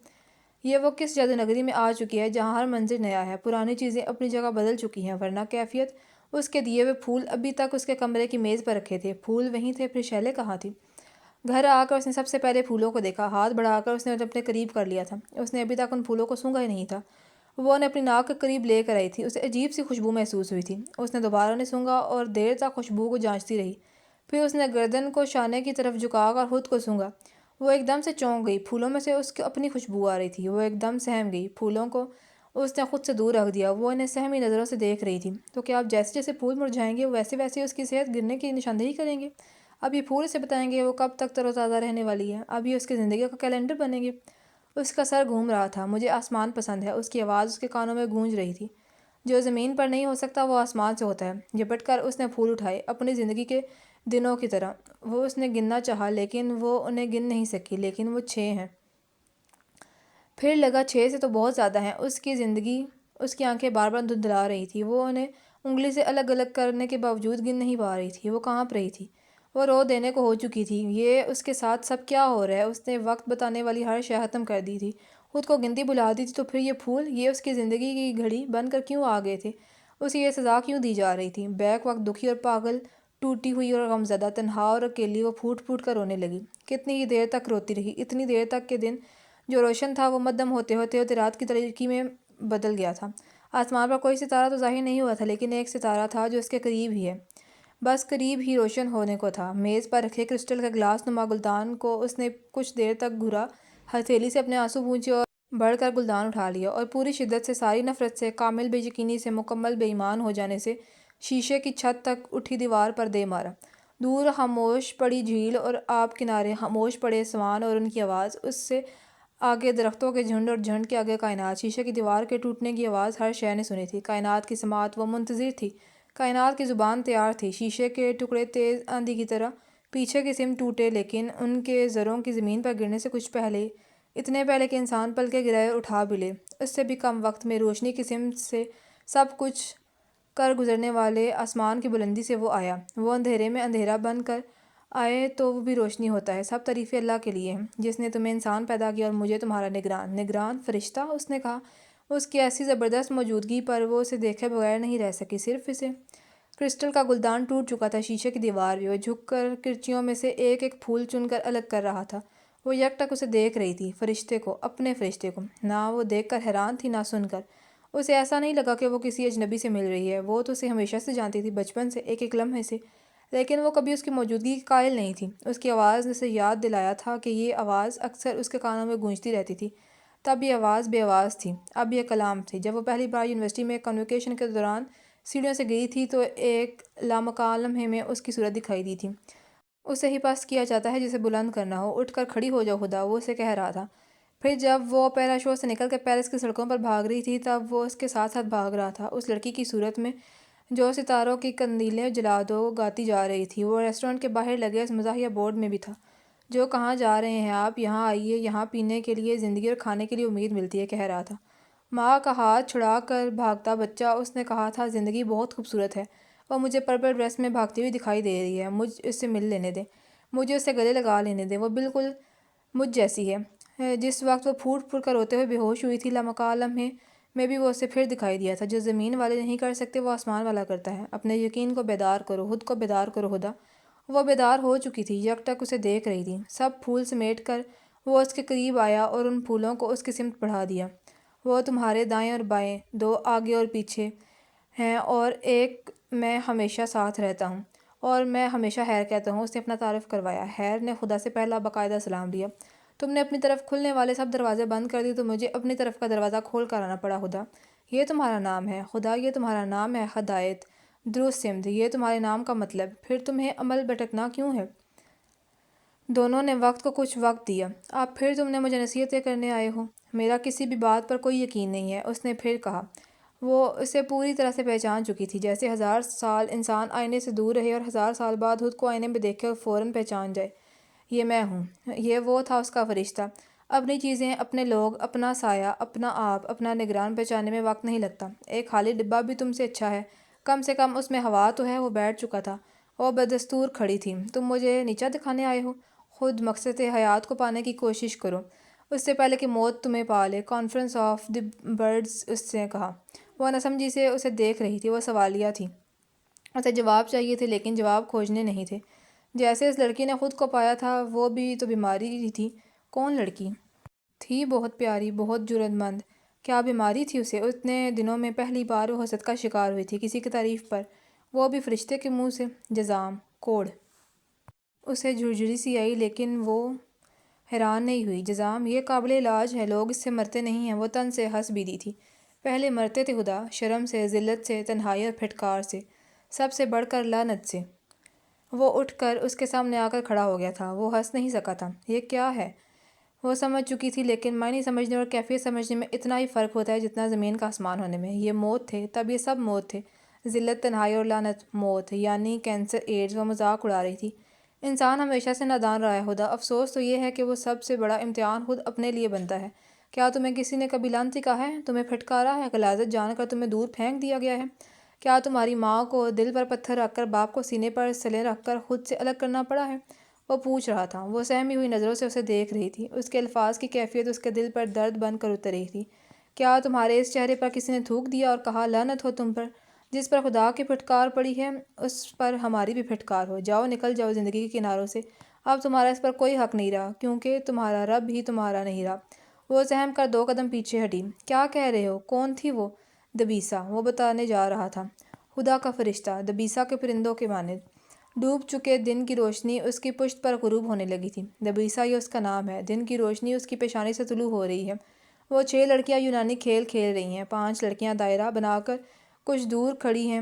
یہ وہ کس جادو نگری میں آ چکی ہے جہاں ہر منظر نیا ہے، پرانی چیزیں اپنی جگہ بدل چکی ہیں، ورنہ کیفیت؟ اس کے دیے ہوئے پھول ابھی تک اس کے کمرے کی میز پر رکھے تھے، پھول وہیں تھے، پھر شعلے کہاں تھی؟ گھر آ کر اس نے سب سے پہلے پھولوں کو دیکھا، ہاتھ بڑھا کر اس نے انہیں اپنے قریب کر لیا تھا۔ اس نے ابھی تک ان پھولوں کو سونگھا ہی نہیں تھا۔ وہ انہیں اپنی ناک کے قریب لے کر آئی تھی، اسے عجیب سی خوشبو محسوس ہوئی تھی۔ اس نے دوبارہ انہیں سونگھا اور دیر تک خوشبو کو جانچتی رہی، پھر اس نے گردن کو شانے کی طرف جھکا کر خود کو سونگھا۔ وہ ایک دم سے چونک گئی، پھولوں میں سے اس کو اپنی خوشبو آ رہی تھی۔ وہ ایک دم سہم گئی، پھولوں کو اس نے خود سے دور رکھ دیا۔ وہ انہیں سہمی نظروں سے دیکھ رہی تھی۔ تو کیا اب جیسے جیسے پھول مرجھائیں گے ویسے ویسے اس کی صحت گرنے کی نشاندہی کریں گے؟ اب یہ پھول اسے بتائیں گے وہ کب تک تر و تازہ رہنے والی ہے؟ اب یہ اس کی زندگی کا کیلنڈر بنیں گے؟ اس کا سر گھوم رہا تھا۔ مجھے آسمان پسند ہے، اس کی آواز اس کے کانوں میں گونج رہی تھی۔ جو زمین پر نہیں ہو سکتا وہ آسمان سے ہوتا ہے۔ جھپٹ کر اس نے پھول اٹھائے، اپنی زندگی کے دنوں کی طرح۔ وہ اس نے گننا چاہا لیکن وہ انہیں گن نہیں سکی، لیکن وہ 6 ہیں۔ پھر لگا 6 سے تو بہت زیادہ ہیں۔ اس کی زندگی، اس کی آنکھیں بار بار دھندلا رہی تھی۔ وہ انہیں انگلی سے الگ الگ کرنے کے باوجود گن نہیں پا رہی تھی۔ وہ کانپ رہی تھی، وہ رو دینے کو ہو چکی تھی۔ یہ اس کے ساتھ سب کیا ہو رہا ہے؟ اس نے وقت بتانے والی ہر شے ختم کر دی تھی، خود کو گنتی بھلا دی تھی، تو پھر یہ پھول، یہ اس کی زندگی کی گھڑی بن کر کیوں آ گئے تھے؟ اسے یہ سزا کیوں دی جا رہی تھی؟ بیک وقت دکھی اور پاگل، ٹوٹی ہوئی اور غمزدہ، تنہا اور اکیلی، وہ پھوٹ پھوٹ کر رونے لگی۔ کتنی ہی دیر تک روتی رہی، اتنی دیر تک کہ دن جو روشن تھا وہ مدھم ہوتے ہوتے رات کی تاریکی میں بدل گیا تھا۔ آسمان پر کوئی ستارہ تو ظاہر نہیں ہوا تھا، لیکن ایک ستارہ تھا جو اس کے قریب ہی ہے، بس قریب ہی روشن ہونے کو تھا۔ میز پر رکھے کرسٹل کے گلاس نما گلدان کو اس نے کچھ دیر تک گھورا، ہتھیلی سے اپنے آنسو پونچھے اور بڑھ کر گلدان اٹھا لیا، اور پوری شدت سے، ساری نفرت سے، کامل بے یقینی سے، مکمل بے ایمان ہو جانے سے شیشے کی چھت تک اٹھی دیوار پر دے مارا۔ دور خاموش پڑی جھیل اور آب کنارے، خاموش پڑے سوان اور ان کی آواز، اس سے آگے درختوں کے جھنڈ اور جھنڈ کے آگے کائنات۔ شیشے کی دیوار کے ٹوٹنے کی آواز ہر شے نے سنی تھی۔ کائنات کی سماعت، وہ منتظر تھی۔ کائنات کی زبان تیار تھی۔ شیشے کے ٹکڑے تیز آندھی کی طرح پیچھے کی سمت ٹوٹے، لیکن ان کے ذروں کی زمین پر گرنے سے کچھ پہلے، اتنے پہلے کہ انسان پلکیں گرائے اور اٹھا بھی لے۔ اس سے بھی کم وقت میں روشنی کی سمت سے سب کچھ کر گزرنے والے آسمان کی بلندی سے وہ آیا۔ وہ اندھیرے میں اندھیرا بن کر آئے تو وہ بھی روشنی ہوتا ہے۔ سب تعریفیں اللہ کے لیے ہیں جس نے تمہیں انسان پیدا کیا اور مجھے تمہارا نگران فرشتہ، اس نے کہا۔ اس کی ایسی زبردست موجودگی پر وہ اسے دیکھے بغیر نہیں رہ سکی، صرف اسے۔ کرسٹل کا گلدان ٹوٹ چکا تھا، شیشے کی دیوار بھی۔ وہ جھک کر کرچیوں میں سے ایک ایک پھول چن کر الگ کر رہا تھا۔ وہ یک ٹک اسے دیکھ رہی تھی، فرشتے کو، اپنے فرشتے کو۔ نہ وہ دیکھ کر حیران تھی، نہ سن کر۔ اسے ایسا نہیں لگا کہ وہ کسی اجنبی سے مل رہی ہے، وہ تو اسے ہمیشہ سے جانتی تھی، بچپن سے، ایک ایک لمحے سے، لیکن وہ کبھی اس کی موجودگی کی قائل نہیں تھی۔ اس کی آواز نے اسے یاد دلایا تھا کہ یہ آواز اکثر اس کے کانوں میں گونجتی رہتی تھی۔ تب یہ آواز بے آواز تھی، اب یہ کلام تھی۔ جب وہ پہلی بار یونیورسٹی میں کنووکیشن کے دوران سیڑھیوں سے گری تھی تو ایک لامکان لمحے میں اس کی صورت دکھائی دی تھی۔ اسے ہی پست کیا جاتا ہے جسے بلند کرنا ہو، اٹھ کر کھڑی ہو جاؤ خدا، وہ اسے کہہ رہا تھا۔ پھر جب وہ پیرا شو سے نکل کر پیرس کی سڑکوں پر بھاگ رہی تھی تب وہ اس کے ساتھ ساتھ بھاگ رہا تھا، اس لڑکی کی صورت میں جو ستاروں کی قندیلیں جلا دو گاتی جا رہی تھی۔ وہ ریسٹورانٹ کے باہر لگے اس مزاحیہ بورڈ میں بھی تھا جو کہاں جا رہے ہیں آپ، یہاں آئیے، یہاں پینے کے لیے زندگی اور کھانے کے لیے امید ملتی ہے، کہہ رہا تھا۔ ماں کا ہاتھ چھڑا کر بھاگتا بچہ، اس نے کہا تھا، زندگی بہت خوبصورت ہے، وہ مجھے پرپل ڈریس میں بھاگتی ہوئی دکھائی دے رہی ہے، مجھے اس سے مل لینے دیں، مجھے اس سے گلے لگا لینے دیں، وہ بالکل مجھ جیسی ہے۔ جس وقت وہ پھوٹ پھوٹ کر روتے ہوئے بے ہوش ہوئی تھی، لامکان لمحے میں بھی وہ اسے پھر دکھائی دیا تھا۔ جو زمین والے نہیں کر سکتے وہ آسمان والا کرتا ہے۔ اپنے یقین کو بیدار کرو، خود کو بیدار کرو خدا۔ وہ بیدار ہو چکی تھی، یک ٹک اسے دیکھ رہی تھی۔ سب پھول سمیٹ کر وہ اس کے قریب آیا اور ان پھولوں کو اس کی سمت بڑھا دیا۔ وہ تمہارے دائیں اور بائیں، دو آگے اور پیچھے ہیں اور ایک میں ہمیشہ ساتھ رہتا ہوں اور میں ہمیشہ خیر کہتا ہوں۔ اس نے اپنا تعارف کروایا۔ خیر نے خدا سے پہلا باقاعدہ سلام لیا۔ تم نے اپنی طرف کھلنے والے سب دروازے بند کر دیے تو مجھے اپنی طرف کا دروازہ کھول کر آنا پڑا خدا۔ یہ تمہارا نام ہے خدا، یہ تمہارا نام ہے ہدایت، درست سمت، یہ تمہارے نام کا مطلب۔ پھر تمہیں عمل بھٹکنا کیوں ہے؟ دونوں نے وقت کو کچھ وقت دیا۔ اب پھر تم نے مجھے نصیحتیں کرنے آئے ہو؟ میرا کسی بھی بات پر کوئی یقین نہیں ہے، اس نے پھر کہا۔ وہ اسے پوری طرح سے پہچان چکی تھی، جیسے 1000 سال انسان آئینے سے دور رہے اور 1000 سال بعد خود کو آئینے میں دیکھے اور فوراً پہچان جائے، یہ میں ہوں۔ یہ وہ تھا اس کا فرشتہ۔ اپنی چیزیں، اپنے لوگ، اپنا سایہ، اپنا آپ، اپنا نگران پہچاننے میں وقت نہیں لگتا۔ ایک خالی ڈبہ بھی تم سے اچھا ہے، کم سے کم اس میں ہوا تو ہے۔ وہ بیٹھ چکا تھا، وہ بدستور کھڑی تھی۔ تم مجھے نیچا دکھانے آئے ہو؟ خود مقصد حیات کو پانے کی کوشش کرو اس سے پہلے کہ موت تمہیں پا لے۔ کانفرنس آف دی برڈز، اس نے کہا۔ وہ ناسمجھی سے اسے دیکھ رہی تھی، وہ سوالیہ تھی۔ اسے جواب چاہیے تھے لیکن جواب کھوجنے نہیں تھے۔ جیسے اس لڑکی نے خود کو پایا تھا، وہ بھی تو بیماری تھی۔ کون لڑکی تھی؟ بہت پیاری، بہت جرأت مند۔ کیا بیماری تھی اسے؟ اتنے دنوں میں پہلی بار وہ حسد کا شکار ہوئی تھی، کسی کی تعریف پر، وہ بھی فرشتے کے منہ سے۔ جزام، کوڑ۔ اسے جھرجھری سی آئی لیکن وہ حیران نہیں ہوئی۔ جزام، یہ قابل علاج ہے، لوگ اس سے مرتے نہیں ہیں۔ وہ تن سے ہنس بھی دی تھی۔ پہلے مرتے تھے خدا، شرم سے، ذلت سے، تنہائی اور پھٹکار سے، سب سے بڑھ کر لعنت سے۔ وہ اٹھ کر اس کے سامنے آ کر کھڑا ہو گیا تھا، وہ ہنس نہیں سکا تھا۔ یہ کیا ہے؟ وہ سمجھ چکی تھی لیکن معنی سمجھنے اور کیفیت سمجھنے میں اتنا ہی فرق ہوتا ہے جتنا زمین کا آسمان ہونے میں۔ یہ موت تھے، تب یہ سب موت تھے، ذلت، تنہائی اور لعنت۔ موت یعنی کینسر، ایڈز۔ وہ مذاق اڑا رہی تھی۔ انسان ہمیشہ سے نادان رہا ہے خدا، افسوس تو یہ ہے کہ وہ سب سے بڑا امتحان خود اپنے لیے بنتا ہے۔ کیا تمہیں کسی نے کبھی لعنتی کہا ہے؟ تمہیں پھٹکارا ہے؟ غلاظت جان کر تمہیں دور پھینک دیا گیا ہے؟ کیا تمہاری ماں کو دل پر پتھر رکھ کر، باپ کو سینے پر سلیں رکھ کر خود سے الگ کرنا پڑا ہے؟ وہ پوچھ رہا تھا۔ وہ سہمی ہوئی نظروں سے اسے دیکھ رہی تھی، اس کے الفاظ کی کیفیت اس کے دل پر درد بن کر اتر رہی تھی۔ کیا تمہارے اس چہرے پر کسی نے تھوک دیا اور کہا، لعنت ہو تم پر؟ جس پر خدا کی پھٹکار پڑی ہے اس پر ہماری بھی پھٹکار ہو۔ جاؤ، نکل جاؤ زندگی کے کناروں سے، اب تمہارا اس پر کوئی حق نہیں رہا، کیونکہ تمہارا رب ہی تمہارا نہیں رہا۔ وہ سہم کر 2 قدم پیچھے ہٹی۔ کیا کہہ رہے ہو؟ کون تھی وہ؟ دبیسا، وہ بتانے جا رہا تھا۔ خدا کا فرشتہ، دبیسا کے پرندوں کے مانند۔ ڈوب چکے دن کی روشنی اس کی پشت پر غروب ہونے لگی تھی۔ دبیسا، یہ اس کا نام ہے۔ دن کی روشنی اس کی پیشانی سے طلوع ہو رہی ہے۔ وہ 6 لڑکیاں یونانی کھیل کھیل رہی ہیں۔ 5 لڑکیاں دائرہ بنا کر کچھ دور کھڑی ہیں،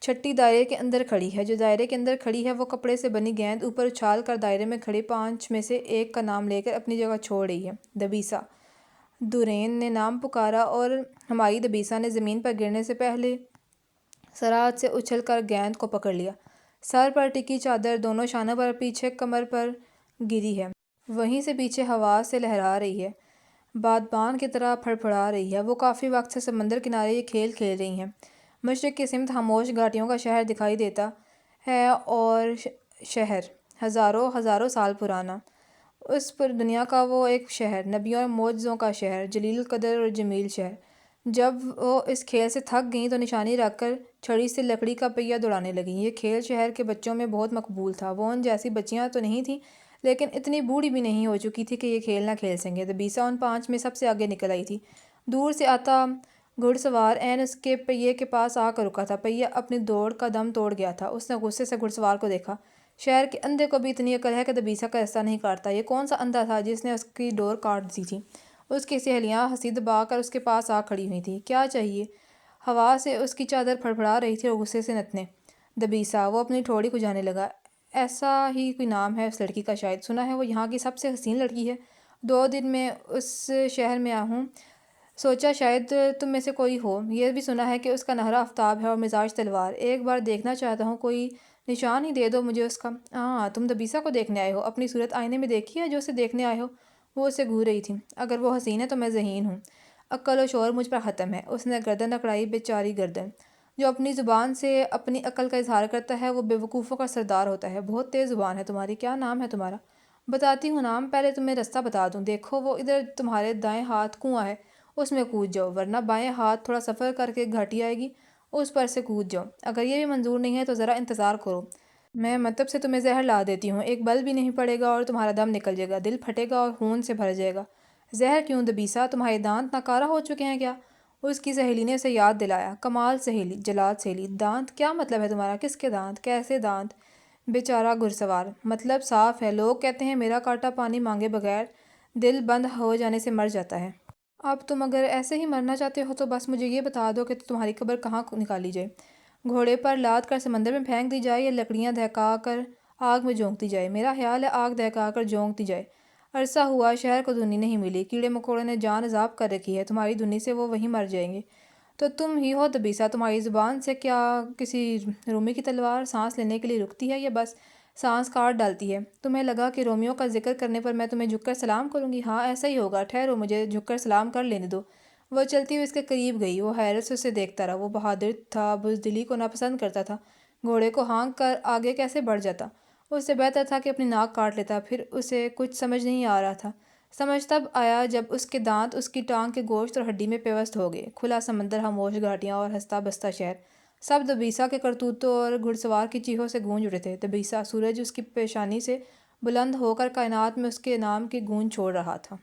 چھٹی دائرے کے اندر کھڑی ہے۔ جو دائرے کے اندر کھڑی ہے وہ کپڑے سے بنی گیند اوپر اچھال کر دائرے میں کھڑے 5 میں سے ایک کا نام لے کر اپنی جگہ چھوڑ رہی ہے۔ دبیسا، دورین نے نام پکارا اور ہماری دبیسا نے زمین پر گرنے سے پہلے سرعت سے اچھل کر گیند کو پکڑ لیا۔ سر پر ٹکی چادر دونوں شانوں پر پیچھے کمر پر گری ہے، وہیں سے پیچھے ہوا سے لہرا رہی ہے، بادبان کی طرح پھڑ پھڑا رہی ہے۔ وہ کافی وقت سے سمندر کنارے یہ کھیل کھیل رہی ہیں۔ مشرق کی سمت خاموش گھاٹیوں کا شہر دکھائی دیتا ہے، اور شہر ہزاروں سال پرانا، اس پر دنیا کا وہ ایک شہر، نبیوں اور معجزوں کا شہر، جلیل القدر اور جمیل شہر۔ جب وہ اس کھیل سے تھک گئیں تو نشانی رکھ کر چھڑی سے لکڑی کا پہیہ دوڑانے لگیں۔ یہ کھیل شہر کے بچوں میں بہت مقبول تھا۔ وہ ان جیسی بچیاں تو نہیں تھیں، لیکن اتنی بوڑھی بھی نہیں ہو چکی تھی کہ یہ کھیل نہ کھیل سکیں۔ دبیسا ان 5 میں سب سے آگے نکل آئی تھی۔ دور سے آتا گھڑ سوار عین اس کے پہیے کے پاس آ کر رکا تھا۔ پہیہ اپنی دوڑ کا دم توڑ گیا تھا۔ اس نے غصے سے گھڑ سوار کو دیکھا۔ شہر کے اندھے کو بھی اتنی عقل ہے کہ دبیسا کا رستہ نہیں کاٹتا۔ یہ کون سا اندھا تھا جس نے اس کی ڈور کاٹ دی تھی؟ اس کی سہیلیاں ہنسی دبا کر اس کے پاس آ کھڑی ہوئی تھیں۔ کیا چاہیے؟ ہوا سے اس کی چادر پھڑپھڑا رہی تھی اور غصے سے نتنے۔ دبیسا، وہ اپنی ٹھوڑی کھجانے لگا۔ ایسا ہی کوئی نام ہے اس لڑکی کا شاید، سنا ہے وہ یہاں کی سب سے حسین لڑکی ہے۔ 2 دن میں اس شہر میں ہوں، سوچا شاید تم میں سے کوئی ہو۔ یہ بھی سنا ہے کہ اس کا نہرا آفتاب ہے اور مزاج تلوار۔ ایک بار دیکھنا چاہتا ہوں، کوئی نشان ہی دے دو مجھے اس کا۔ ہاں، تم دبیسا کو دیکھنے آئے ہو؟ اپنی صورت آئینے میں دیکھی ہے جو اسے دیکھنے آئے ہو؟ وہ اسے گھور رہی تھی۔ اگر وہ حسین ہے تو میں ذہین ہوں۔ عقل و شعور مجھ پر ختم ہے۔ اس نے گردن اکڑائی، بیچاری گردن۔ جو اپنی زبان سے اپنی عقل کا اظہار کرتا ہے وہ بے وقوفوں کا سردار ہوتا ہے۔ بہت تیز زبان ہے تمہاری۔ کیا نام ہے تمہارا؟ بتاتی ہوں نام، پہلے تمہیں رستہ بتا دوں۔ دیکھو وہ ادھر تمہارے دائیں ہاتھ کنواں ہے، اس میں کود جاؤ، ورنہ بائیں ہاتھ تھوڑا سفر کر کے گھاٹی آئے گی، اس پر سے کود جاؤ۔ اگر یہ بھی منظور نہیں ہے تو ذرا انتظار کرو، میں مطلب سے تمہیں زہر لا دیتی ہوں۔ ایک بل بھی نہیں پڑے گا اور تمہارا دم نکل جائے گا، دل پھٹے گا اور خون سے بھر جائے گا۔ زہر کیوں دبیسا؟ تمہارے دانت ناکارہ ہو چکے ہیں کیا؟ اس کی سہیلی نے اسے یاد دلایا۔ کمال سہیلی، جلاد سہیلی۔ دانت؟ کیا مطلب ہے تمہارا؟ کس کے دانت؟ کیسے دانت؟ بیچارہ گھڑسوار۔ مطلب صاف ہے، لوگ کہتے ہیں میرا کاٹا پانی مانگے بغیر دل بند ہو جانے سے مر جاتا ہے۔ اب تم اگر ایسے ہی مرنا چاہتے ہو تو بس مجھے یہ بتا دو کہ تمہاری قبر کہاں نکالی جائے، گھوڑے پر لاد کر سمندر میں پھینک دی جائے یا لکڑیاں دہکا کر آگ میں جھونک دی جائے؟ میرا خیال ہے آگ دہکا کر جھونک دی جائے۔ عرصہ ہوا شہر کو دھنی نہیں ملی، کیڑے مکوڑے نے جان عذاب کر رکھی ہے، تمہاری دھنی سے وہ وہیں مر جائیں گے۔ تو تم ہی ہو دبیسا، تمہاری زبان سے کیا کسی رومی کی تلوار سانس لینے کے لیے رکتی ہے یا بس سانس کاٹ ڈالتی ہے؟ تمہیں لگا کہ رومیو کا ذکر کرنے پر میں تمہیں جھک کر سلام کروں گی؟ ہاں ایسا ہی ہوگا، ٹھہرو مجھے جھک کر سلام کر لینے دو۔ وہ چلتی ہوئی اس کے قریب گئی۔ وہ حیرت سے اسے دیکھتا رہا۔ وہ بہادر تھا، بزدلی کو ناپسند کرتا تھا۔ گھوڑے کو ہانک کر آگے کیسے بڑھ جاتا؟ اس سے بہتر تھا کہ اپنی ناک کاٹ لیتا۔ پھر اسے کچھ سمجھ نہیں آ رہا تھا۔ سمجھ تب آیا جب اس کے دانت اس کی ٹانگ کے گوشت اور ہڈی میں پیوست ہو گئے۔ کھلا سمندر، خاموش گھاٹیاں اور ہنستا بستا شہر، سب دبیسا کے کرتوتوں اور گھڑ سوار کی چیخوں سے گونج اٹھے تھے۔ دبیسا، سورج اس کی پیشانی سے بلند ہو کر کائنات میں اس کے نام کی گونج چھوڑ رہا تھا۔